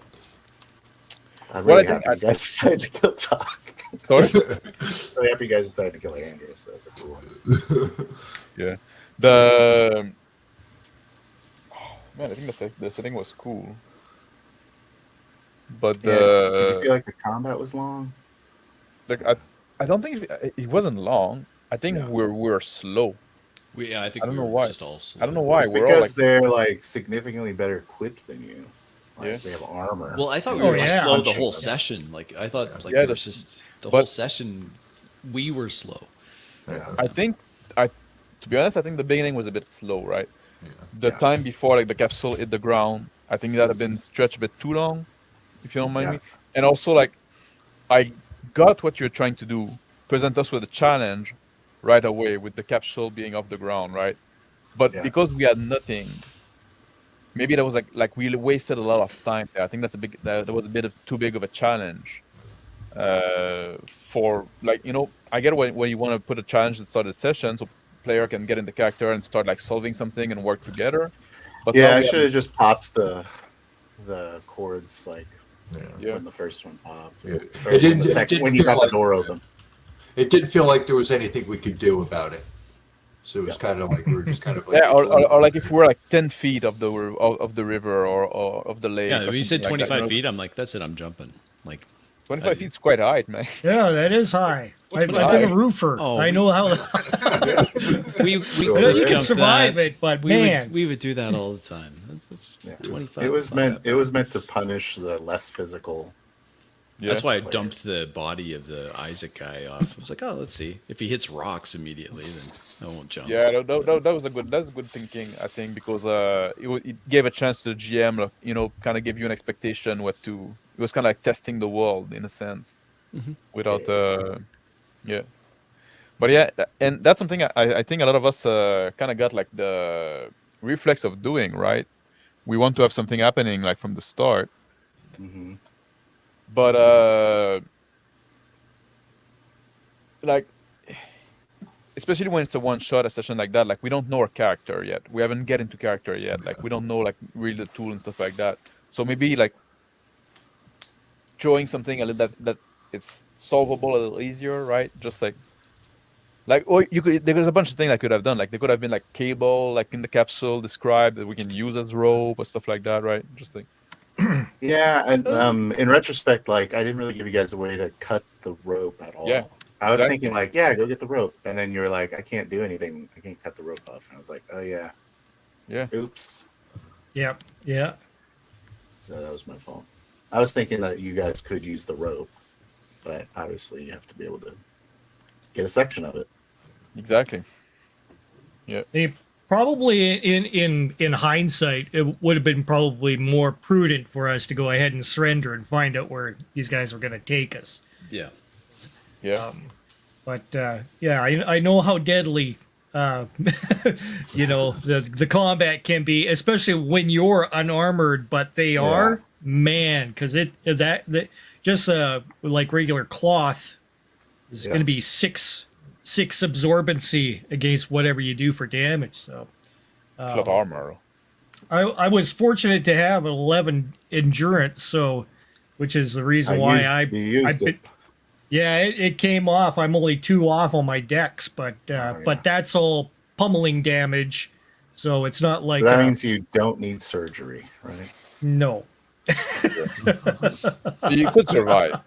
I'm Well, really I think happy you guys decided to kill Doc. Sorry? Really happy you guys decided to kill Andrews. That's a cool one. Yeah. The man, I think the setting was cool. But Yeah. Did you feel like the combat was long? like I don't think it wasn't long. I think Yeah. we're slow. I think I don't we know were why. just all slow. I don't know why. It's We're all like, because they're like significantly better equipped than you. Like, Yeah. they have armor. Well, I thought we Oh, were just yeah. slow the Punching whole them. session. Like I thought, like Yeah, it was just the but- whole session. We were slow. Yeah. I think to be honest, I think the beginning was a bit slow, right? Yeah. The Yeah. time before like the capsule hit the ground, I think that had been stretched a bit too long, if you don't mind Yeah. me. And also like I got what you're trying to do. Present us with a challenge right away with the capsule being off the ground, right? But Yeah. because we had nothing, maybe that was like we wasted a lot of time there. I think that was a bit of too big of a challenge. For like, you know, I get when you want to put a challenge at the start of the session so player can get in the character and start like solving something and work together. But now Yeah, I we have- should have just popped the chords like Yeah. when the first one popped. Yeah. Or It when didn't- the it second, didn't when you feel got the like- door open. It didn't feel like there was anything we could do about it. So it was kind of like we were just kind of like Yeah, or like if we're like 10 feet of the river or of the lake. Yeah, or when you said something like that, 25 you know? feet, I'm like, that's it. I'm jumping. Like, 25 feet's quite high, man. Yeah, that is high. I've been high? a roofer. Oh, I we- know how. we You could can jump survive that. it, but We man, would, we would do that all the time. That's Yeah. 25. It was It's not meant. that It was meant to punish the less physical. Yeah. That's why I dumped the body of the Isaac guy off. I was like, oh, let's see. If he hits rocks immediately, then I won't jump. Yeah, that was that's good thinking, I think, because it gave a chance to the GM, like, you know, kind of give you an expectation what to. It was kind of like testing the world in a sense, without yeah. But yeah, and that's something I think a lot of us kind of got like the reflex of doing, right? We want to have something happening like from the start. Hmm. But like, especially when it's a one-shot, a session like that, like we don't know our character yet. We haven't get into character yet. Like we don't know like really the tool and stuff like that. So maybe like showing something a little that it's solvable a little easier, right? Just like, or you could. There's a bunch of things I could have done. Like there could have been like cable, like in the capsule described that we can use as rope or stuff like that, right? Just like Yeah, and in retrospect, like I didn't really give you guys a way to cut the rope at all. Yeah, I was exactly. thinking like, yeah, go get the rope, and then you're like, I can't do anything. I can't cut the rope off, and I was like, oh yeah, Yeah. oops. Yep. Yeah. So that was my fault. I was thinking that you guys could use the rope, but obviously you have to be able to get a section of it. Exactly. Yeah. Probably in hindsight, it would have been probably more prudent for us to go ahead and surrender and find out where these guys were going to take us. Yeah. Yeah. But yeah, I know how deadly the combat can be, especially when you're unarmored. But they are, man, because that just like regular cloth is going to be six absorbency against whatever you do for damage. So Flat armor. I was fortunate to have an 11 endurance, so which is the reason why you used it. Yeah, it came off. I'm only 2 off on my decks, but that's all pummeling damage, so it's not like So that means you don't need surgery, right? no. You could survive.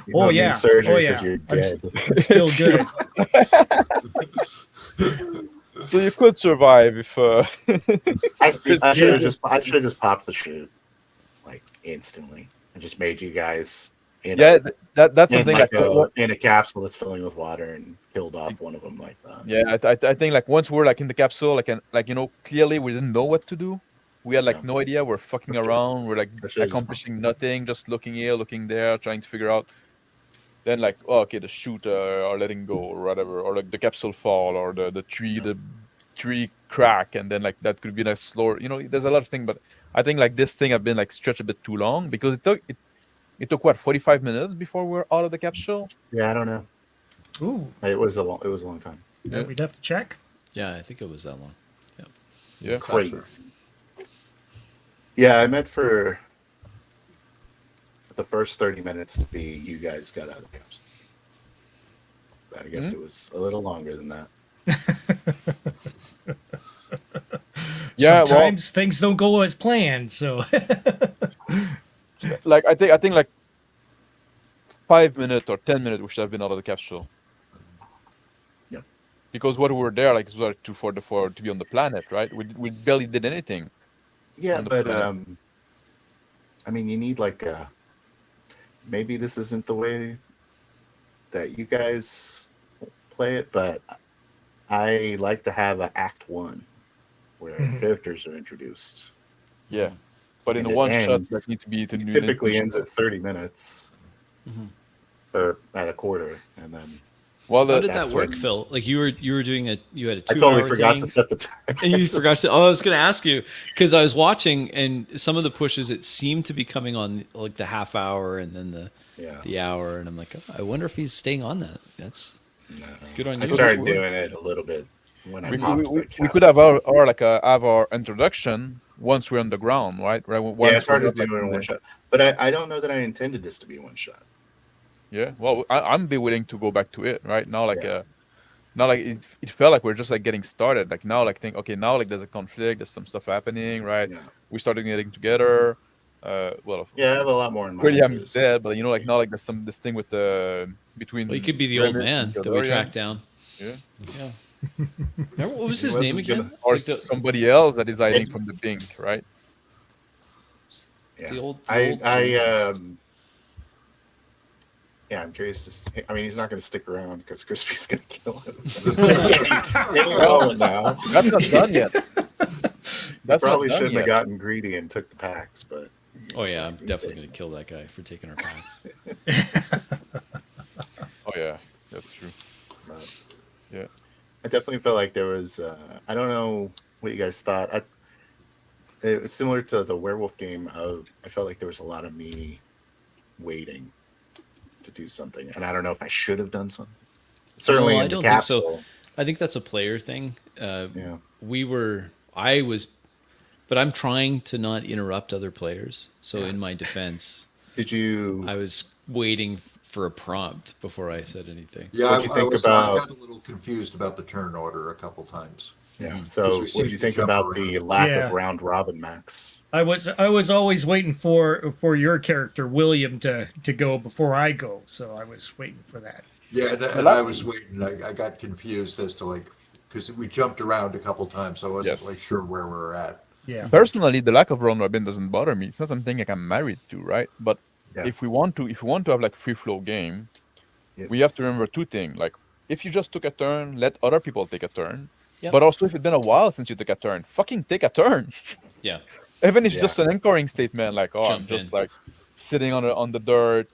You don't need surgery because you're dead. I'm still good. So you could survive if. I should have just popped the chute like instantly and just made you guys. That's the thing. In a capsule that's filling with water and killed off one of them like that. Yeah, I think like once we're like in the capsule, clearly we didn't know what to do. We had like no idea. We're fucking around. We're like accomplishing nothing, just looking here, looking there, trying to figure out. Then like, oh, okay, the chute are letting go or whatever, or like the capsule fall or the tree crack, and then like that could be like slower. There's a lot of things, but I think like this thing have been like stretched a bit too long because it took what 45 minutes before we were out of the capsule. Yeah, I don't know. Ooh, it was a long time. Yeah, we'd have to check. Yeah, I think it was that long. Yeah, crazy. Yeah, I meant for the first 30 minutes to be you guys got out of the capsule. But I guess it was a little longer than that. Yeah, sometimes things don't go as planned. So, like I think like 5 minutes or 10 minutes we should have been out of the capsule. Yep. Because what we were there like was to be on the planet, right? We barely did anything. Yeah, but I mean, you need like maybe this isn't the way that you guys play it, but I like to have an Act 1 where characters are introduced. Yeah, but in the one shot that needs to be typically ends at 30 minutes or at a quarter, and then. Well, how did that work, Phil? Like you were doing you had a 2 I totally forgot to set the time. And you forgot to. Oh, I was going to ask you because I was watching, and some of the pushes it seemed to be coming on like the half hour and then the hour, and I'm like, oh, I wonder if he's staying on that. That's good on you. I started doing it a little bit when I we could have our introduction once we're on the ground, right? I started doing one shot, but I don't know that I intended this to be one shot. Yeah, well, I'm be willing to go back to it right now. Now, like it felt like we're just like getting started. Like now, like think, okay, now like there's a conflict, there's some stuff happening, right? Yeah. We started getting together. I have a lot more in mind. William's dead, but now like there's this thing with the between. Well, he could be the old man that we tracked down. Yeah. Remember, what was his name again? Or like somebody else that is hiding from the pink, right? Yeah. Yeah, I'm curious to see. I mean, he's not going to stick around because Crispy's going to kill him. Now. That's not done yet. Probably shouldn't have gotten greedy and took the packs, but. Oh yeah, I'm definitely going to kill that guy for taking our packs. Oh yeah, that's true. Yeah, I definitely felt like there was. I don't know what you guys thought. It was similar to the werewolf game. I felt like there was a lot of me waiting to do something, and I don't know if I should have done something. Certainly No, I in the don't think so. capsule. I think that's a player thing. Yeah. I was, but I'm trying to not interrupt other players. So in my defense, Did you? I was waiting for a prompt before I said anything. Yeah, What'd you think I about? got a little confused about the turn order a couple times. Yeah. So, we what seem did you to think jump about the around. lack Yeah. of round robin, Max? I was always waiting for your character William to go before I go, so I was waiting for that. Yeah, and I was waiting. I got confused as to like, because we jumped around a couple times, so I wasn't Yes. like sure where we were at. Yeah. Personally, the lack of round robin doesn't bother me. It's not something like I'm married to, right? But Yeah. if we want to have like free flow game, Yes. we have to remember two things. Like, if you just took a turn, let other people take a turn. Yep. But also, if it's been a while since you took a turn, fucking take a turn. Yeah. Even if it's Yeah. just an anchoring statement, like, oh, Jump I'm just in. like sitting on the dirt,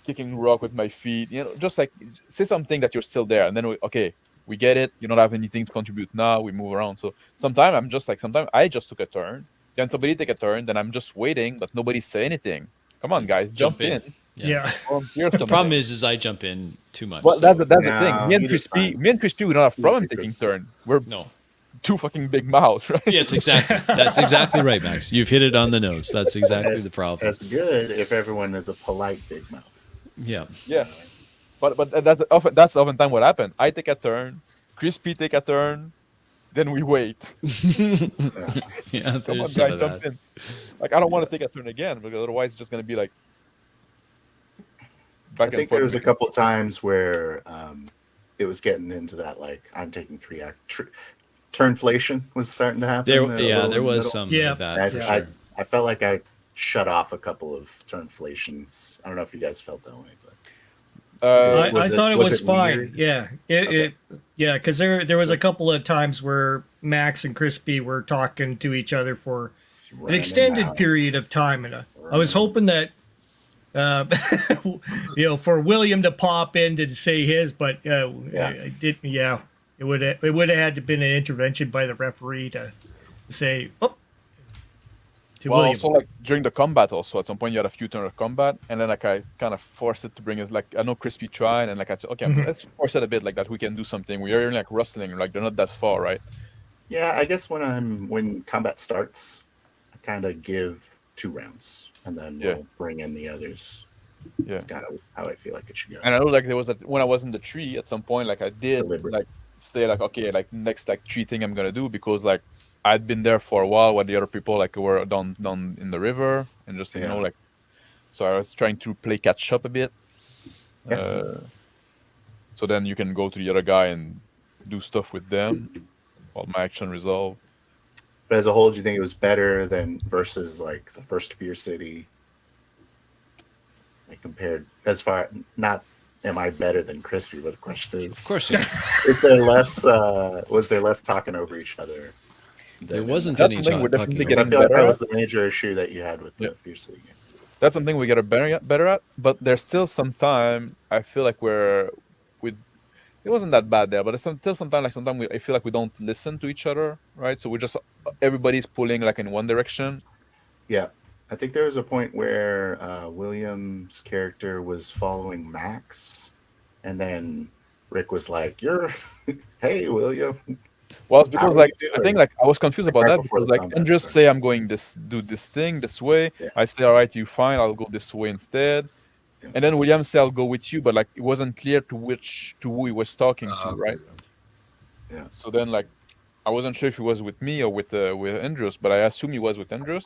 kicking rock with my feet. Just like say something that you're still there, and then we get it. You don't have anything to contribute now. We move around. So sometimes I just took a turn. Then somebody take a turn. Then I'm just waiting, but nobody say anything. Come on, guys, jump in. Yeah. Volunteer The something. problem is I jump in too much. Well, so- that's the No, thing. you did fine. Me and Crispy, we don't have You problem did taking good. turn. We're no. two fucking big mouths, right? Yes, exactly. That's exactly right, Max. You've hit it on the nose. That's exactly That's, the problem. that's good if everyone is a polite big mouth. Yeah. Yeah. But that's oftentimes what happened. I take a turn, Crispy take a turn, then we wait. Yeah. Come on, There's some guys, of jump that. in. Like, I don't want to take a turn again because otherwise it's just gonna be like I back and think forth. there was a couple times where it was getting into that, like, I'm taking three act. Turnflation was starting to happen. There a little there in the was middle. some Yeah. of that. I, for I, sure. I felt like I shut off a couple of turnflations. I don't know if you guys felt that way, but Uh, I thought it was fine. weird? Yeah. Okay. Because there was a couple of times where Max and Crispy were talking to each other for an Running extended mouths. period of time, and I was hoping that for William to pop in to say his, but it did. Yeah, it would have had to been an intervention by the referee to say, oh, to well, William. also like during the combat, also at some point you had a few turns of combat, and then like I kind of forced it to bring us like I know Crispy tried, and like I said, okay, let's force it a bit like that. We can do something. We are like rustling, like they're not that far, right? Yeah, I guess when combat starts, I kind of give 2 rounds, and then Yeah. we'll bring in the others. Yeah. It's kind of how I feel like it should go. And I know like there was when I was in the tree at some point, like I did Deliberate. like say like okay, like next like tree thing I'm gonna do because like I'd been there for a while while the other people like were down in the river and just Yeah. like so I was trying to play catch up a bit. Yeah. So then you can go to the other guy and do stuff with them while my action resolve. But as a whole, do you think it was better than versus like the first Fear City? Like compared as far not am I better than Crispy, but the question Of is course, yeah. is there less was there less talking over each other? There wasn't That's any something we're talking. definitely Because I getting feel like better that at. was the major issue that you had with the Yeah. Fear City game. That's something we get better at, but there's still some time I feel like it wasn't that bad there, but there's still sometimes I feel like we don't listen to each other, right? So we just everybody's pulling like in one direction. Yeah. I think there was a point where William's character was following Max, and then Rick was like, "You're, hey, William." Well, it's How because are like you I doing? think like I was confused about Right that before because the like combat Andrews started. say I'm going do this thing this way. Yeah. I say all right, you fine. I'll go this way instead. Yeah. And then William say I'll go with you, but like it wasn't clear to who he was talking to, right? Yeah. So then like I wasn't sure if he was with me or with Andrews, but I assume he was with Andrews,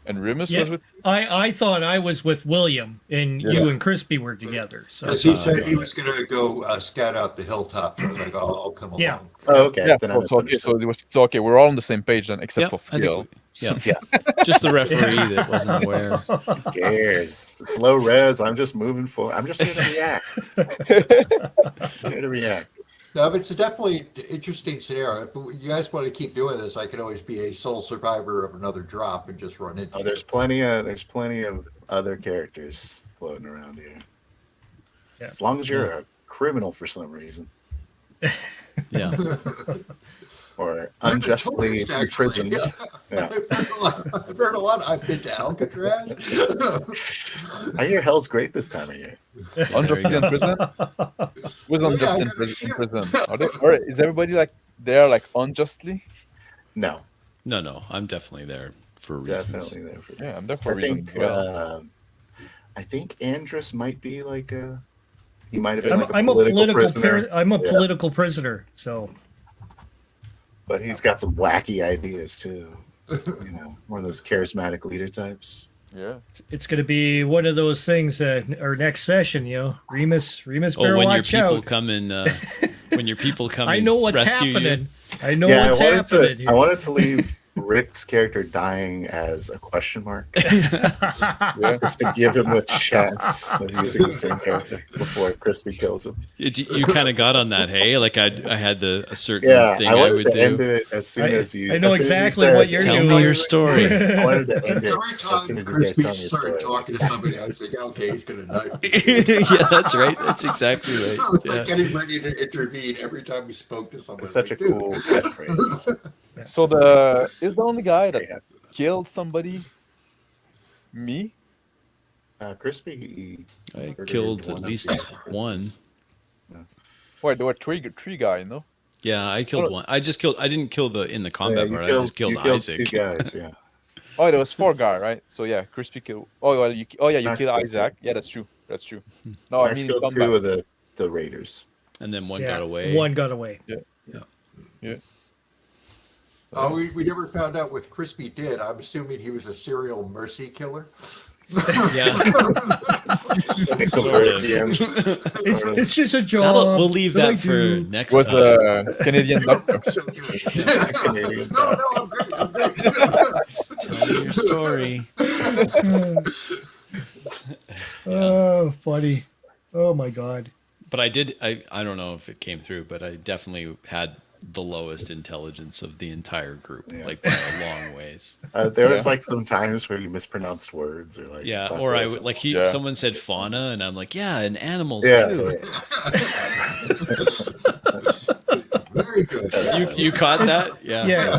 and Remus Yeah. was with. I thought I was with William, and you and Crispy were together. So Because he said he was going to go scout out the hilltop. I was like, oh, I'll come along. Yeah. Oh, okay. Yeah, Then I so okay, misunderstood. so it was so okay. We're all on the same page then, except for I Phil. think yeah. Just the referee that wasn't aware. Who cares? It's low res. I'm just moving forward. I'm just here to react. I'm here to react. No, but it's definitely an interesting scenario. If you guys want to keep doing this, I can always be a sole survivor of another drop and just run into Oh, there's plenty of other characters floating around here. Yeah. As long as you're a criminal for some reason. Yeah. or unjustly imprisoned. Yeah. I've heard a lot. I've been to Alcatraz. I hear hell's great this time of year. Unjustly in prison? Who's unjustly in prison? Are they, or is everybody like there like unjustly? No, No, I'm definitely there for reasons. definitely there for Yeah, I'm reasons. there for I think, reasons. Well. I think Andrus might be like a. He might have been like I'm a political prisoner. I'm a political prisoner, so. But he's got some wacky ideas too. You know, one of those charismatic leader types. Yeah. It's going to be one of those things that our next session, Remus better when your watch people out. come and when your people come, I and know what's rescue happening. You. I know what's happening. Here. I wanted to leave Rick's character dying as a question mark, just to give him a chance of using the same character before Crispy kills him. You kind of got on that, hey? Like I had a certain thing I wanted would to do. end it as soon as you. I know as soon as you exactly said, what you're Tell doing. me your story. I wanted to end it Every as time soon as you said, Crispy "Tell me your started story." talking to somebody, I was thinking, okay, he's going to knife me. Yeah, that's right. That's exactly right. It's Yeah. like getting ready to intervene every time he spoke to somebody. It's such a Like, dude. cool catchphrase. So is the only guy that Yeah. killed somebody me? Crispy. I murdered killed one at of least the other one. prisoners. Wait, there were three guys, no? Yeah, I killed one. I didn't kill in the combat you part. killed, I just killed you killed Isaac. 2 guys. Yeah. Oh, there was 4 guys, right? So yeah, Crispy killed. Oh well, you Max killed killed Isaac. 2. Yeah, that's true. That's true. No, I Max mean in killed combat. 2 of the raiders. And then one Yeah, got away. One got away. Yeah. Oh, we never found out what Crispy did. I'm assuming he was a serial mercy killer. Yeah. They converted at the end. It's just a job. We'll leave that I that for do. next Was time. a Canadian doctor. So good. Canadian no, I'm great. I'm great. Tell me your story. Oh, funny. Oh my God. But I don't know if it came through, but I definitely had the lowest intelligence of the entire group, Yeah. like by a long ways. There was like some times where you mispronounced words or like Yeah, thought or there I was would like Yeah. someone said fauna, and I'm like, yeah, and animals Yeah, too. Very good. You caught that? Yeah. Yeah,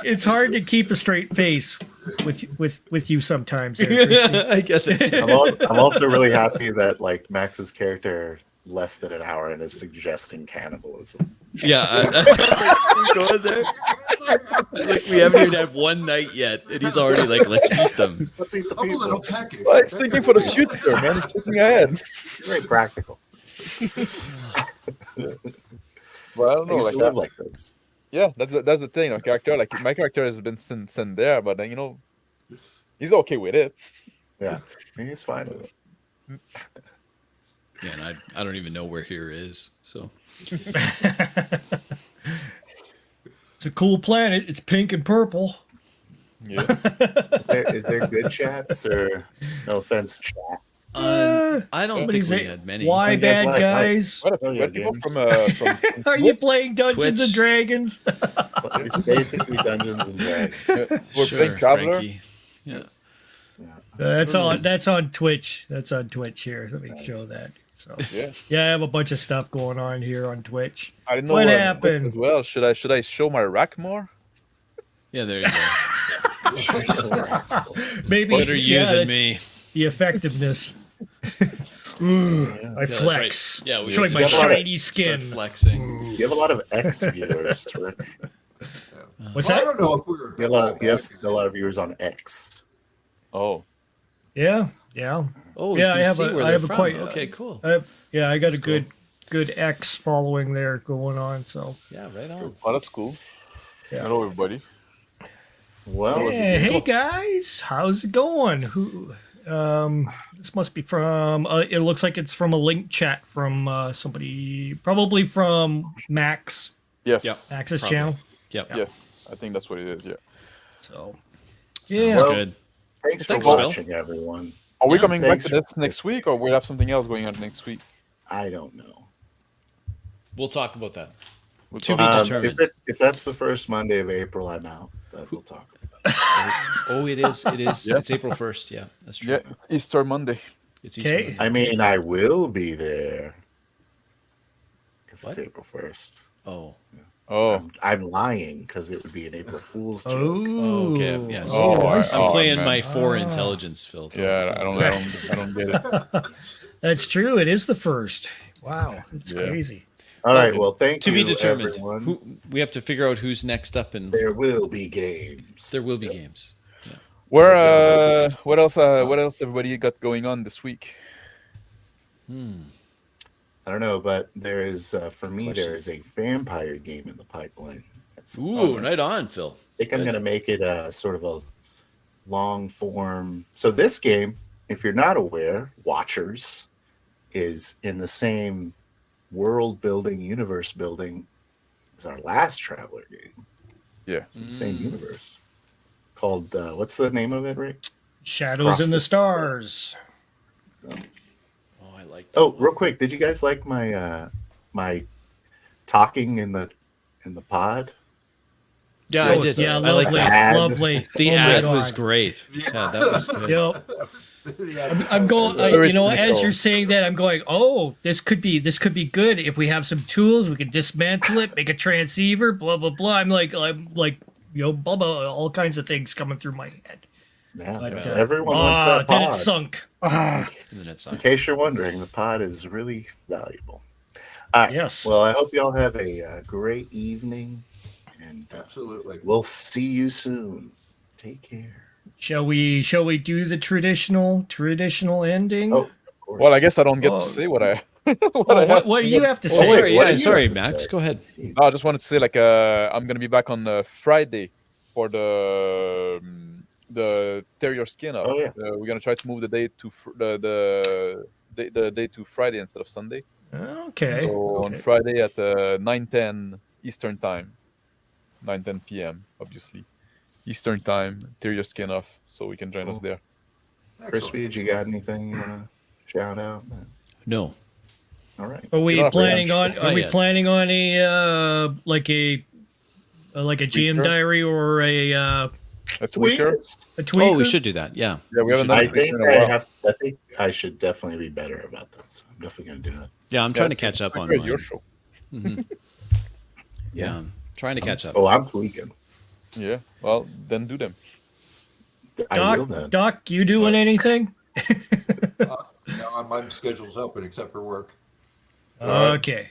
it's hard to keep a straight face with you sometimes. There, Christy. I get that. I'm also really happy that like Max's character less than an hour and is suggesting cannibalism. Yeah, that's we're going there. Like we haven't even had one night yet, and he's already like, let's eat them. Let's eat the I'm a little people. peckish. Well, it's thinking for the future, man. It's thinking ahead. Very practical. Well, I don't I know, used like to live that. like this. Yeah, that's the thing. My character, my character has been sent there, but then he's okay with it. Yeah, he's fine with it. Yeah, and I don't even know where here is. So It's a cool planet. It's pink and purple. Yeah. Is there good chats or no offense, chat? I don't think Somebody's we saying, had many. why You guys bad like- guys? What Oh, yeah, what people James. from Are you playing Dungeons and Twitch. Dragons? It's basically Dungeons and Dragons. we're playing Traveler? Frankie. Yeah. That's on Twitch. That's on Twitch here. Let me show that. So Yeah. yeah, I have a bunch of stuff going on here on Twitch. I didn't know What as happened? well. Should I show my rack more? Yeah, there you go. Maybe Better you than that's me. the effectiveness. I that's flex. right. Yeah, we showing just my gotta shiny Start skin. flexing. You have a lot of X viewers, Rick. What's Well, I that? don't know if we were. You have a lot of viewers on X. Oh. Yeah. Oh, Yeah, you I can have see a- where I they're have a from. quite- Okay, cool. I got a cool. good X following there going on. So Yeah, right on. Oh, that's cool. Yeah. Hello, everybody. Well, yeah, hey guys, how's it going? Who? This must be from. It looks like it's from a link chat from somebody, probably from Max. Yes. Yep. Max's Probably. channel. Yep. Yes. I think that's what it is. Yeah. So Sounds yeah. Well, good. thanks for Thanks, Phil. watching, everyone. Are we Yeah, coming back thanks to this next week, or we have something else going on next week? I don't know. We'll talk about that. We'll To talk- be determined. If that's the first Monday of April, I'm out. But we'll talk about it. Oh, it is. It is. Yeah. It's April 1st. Yeah, that's true. Yeah, it's Easter Monday. It's Okay. Easter. I mean, I will be there because What? it's April 1st. Oh. Oh, I'm lying because it would be an April Fool's joke. Oh, okay. Yeah. So Oh, I I'm see. playing man. my 4 intelligence filter. yeah. I don't get it. That's true. It is the first. Wow, it's Yeah. crazy. All right. Well, thank To you, be determined. everyone. We have to figure out who's next up, and There will be games. there will be games. Where? What else? What else? Everybody got going on this week? I don't know, but there is for me there is a vampire game in the pipeline. Ooh, right on, Phil. I think I'm going to make it a sort of a long form. So this game, if you're not aware, watchers, is in the same world building, universe building as our last Traveler game. Yeah. It's in the same universe. Called what's the name of it, Rick? Shadows Cross in the the- Stars. So, Oh, I like. oh, real quick, did you guys like my my talking in the pod? Yeah, Oh, I did. Yeah, I like lovely, that. lovely. The Oh my ad was God. great. Yeah, that was good. Yep. I'm going. Very You know, as cynical. you're saying that, I'm going. Oh, this could be good if we have some tools. We can dismantle it, make a transceiver. Blah blah blah. I'm like, you know, blah blah. All kinds of things coming through my head. Yeah, But, everyone wants that then pod. it sunk. And then it's In case you're wondering, the pod is really valuable. All right. Yes. Well, I hope you all have a great evening, and Absolutely. we'll see you soon. Take care. Shall we do the traditional ending? Oh, of course. Well, I guess I don't get Oh. to say what I. What do you have to Oh, say? sorry, what do yeah, you sorry, have to Max. say? Go ahead. Jeez. No, I just wanted to say I'm gonna be back on Friday for the Terrier skin off. Oh, yeah. We're gonna try to move the date to the day to Friday instead of Sunday. Okay. So on Friday at 9:10 Eastern time, 9:10 p.m. obviously Eastern time. Terrier skin off, so we can join us there. Crispy, did you got anything you want to shout out? No. All right. Are we Get off planning the on? Not Are we yet. planning on a like a GM Tweaker? diary or a A tweaker. tweaker? Oh, we should do that. Yeah. Yeah, we haven't done I a tweaker think in a while. I think I should definitely be better about that. So I'm definitely going to do that. Yeah, I'm trying to catch up on Tweaker is your mine. show. Yeah, I'm trying to catch up. Oh, I'm tweaking. Yeah. Well, then do them. I will then. Doc, you doing anything? No, my schedule's open except for work. Okay.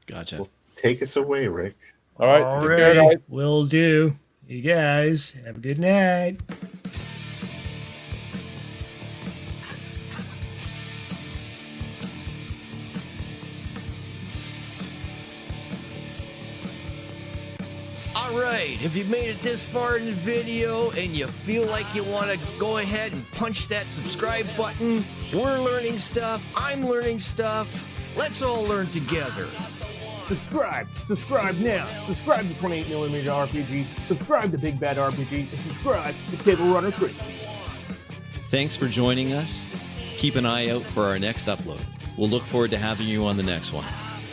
Gotcha. Well, take us away, Rick. All right. All Take care, right. guys. Will do. You guys have a good night. All right, if you made it this far in the video and you feel like you want to go ahead and punch that subscribe button, we're learning stuff, I'm learning stuff. Let's all learn together. Subscribe now. Subscribe to 28mm RPG. Subscribe to Big Bad RPG. And subscribe to Cable Runner Chris. Thanks for joining us. Keep an eye out for our next upload. We'll look forward to having you on the next one.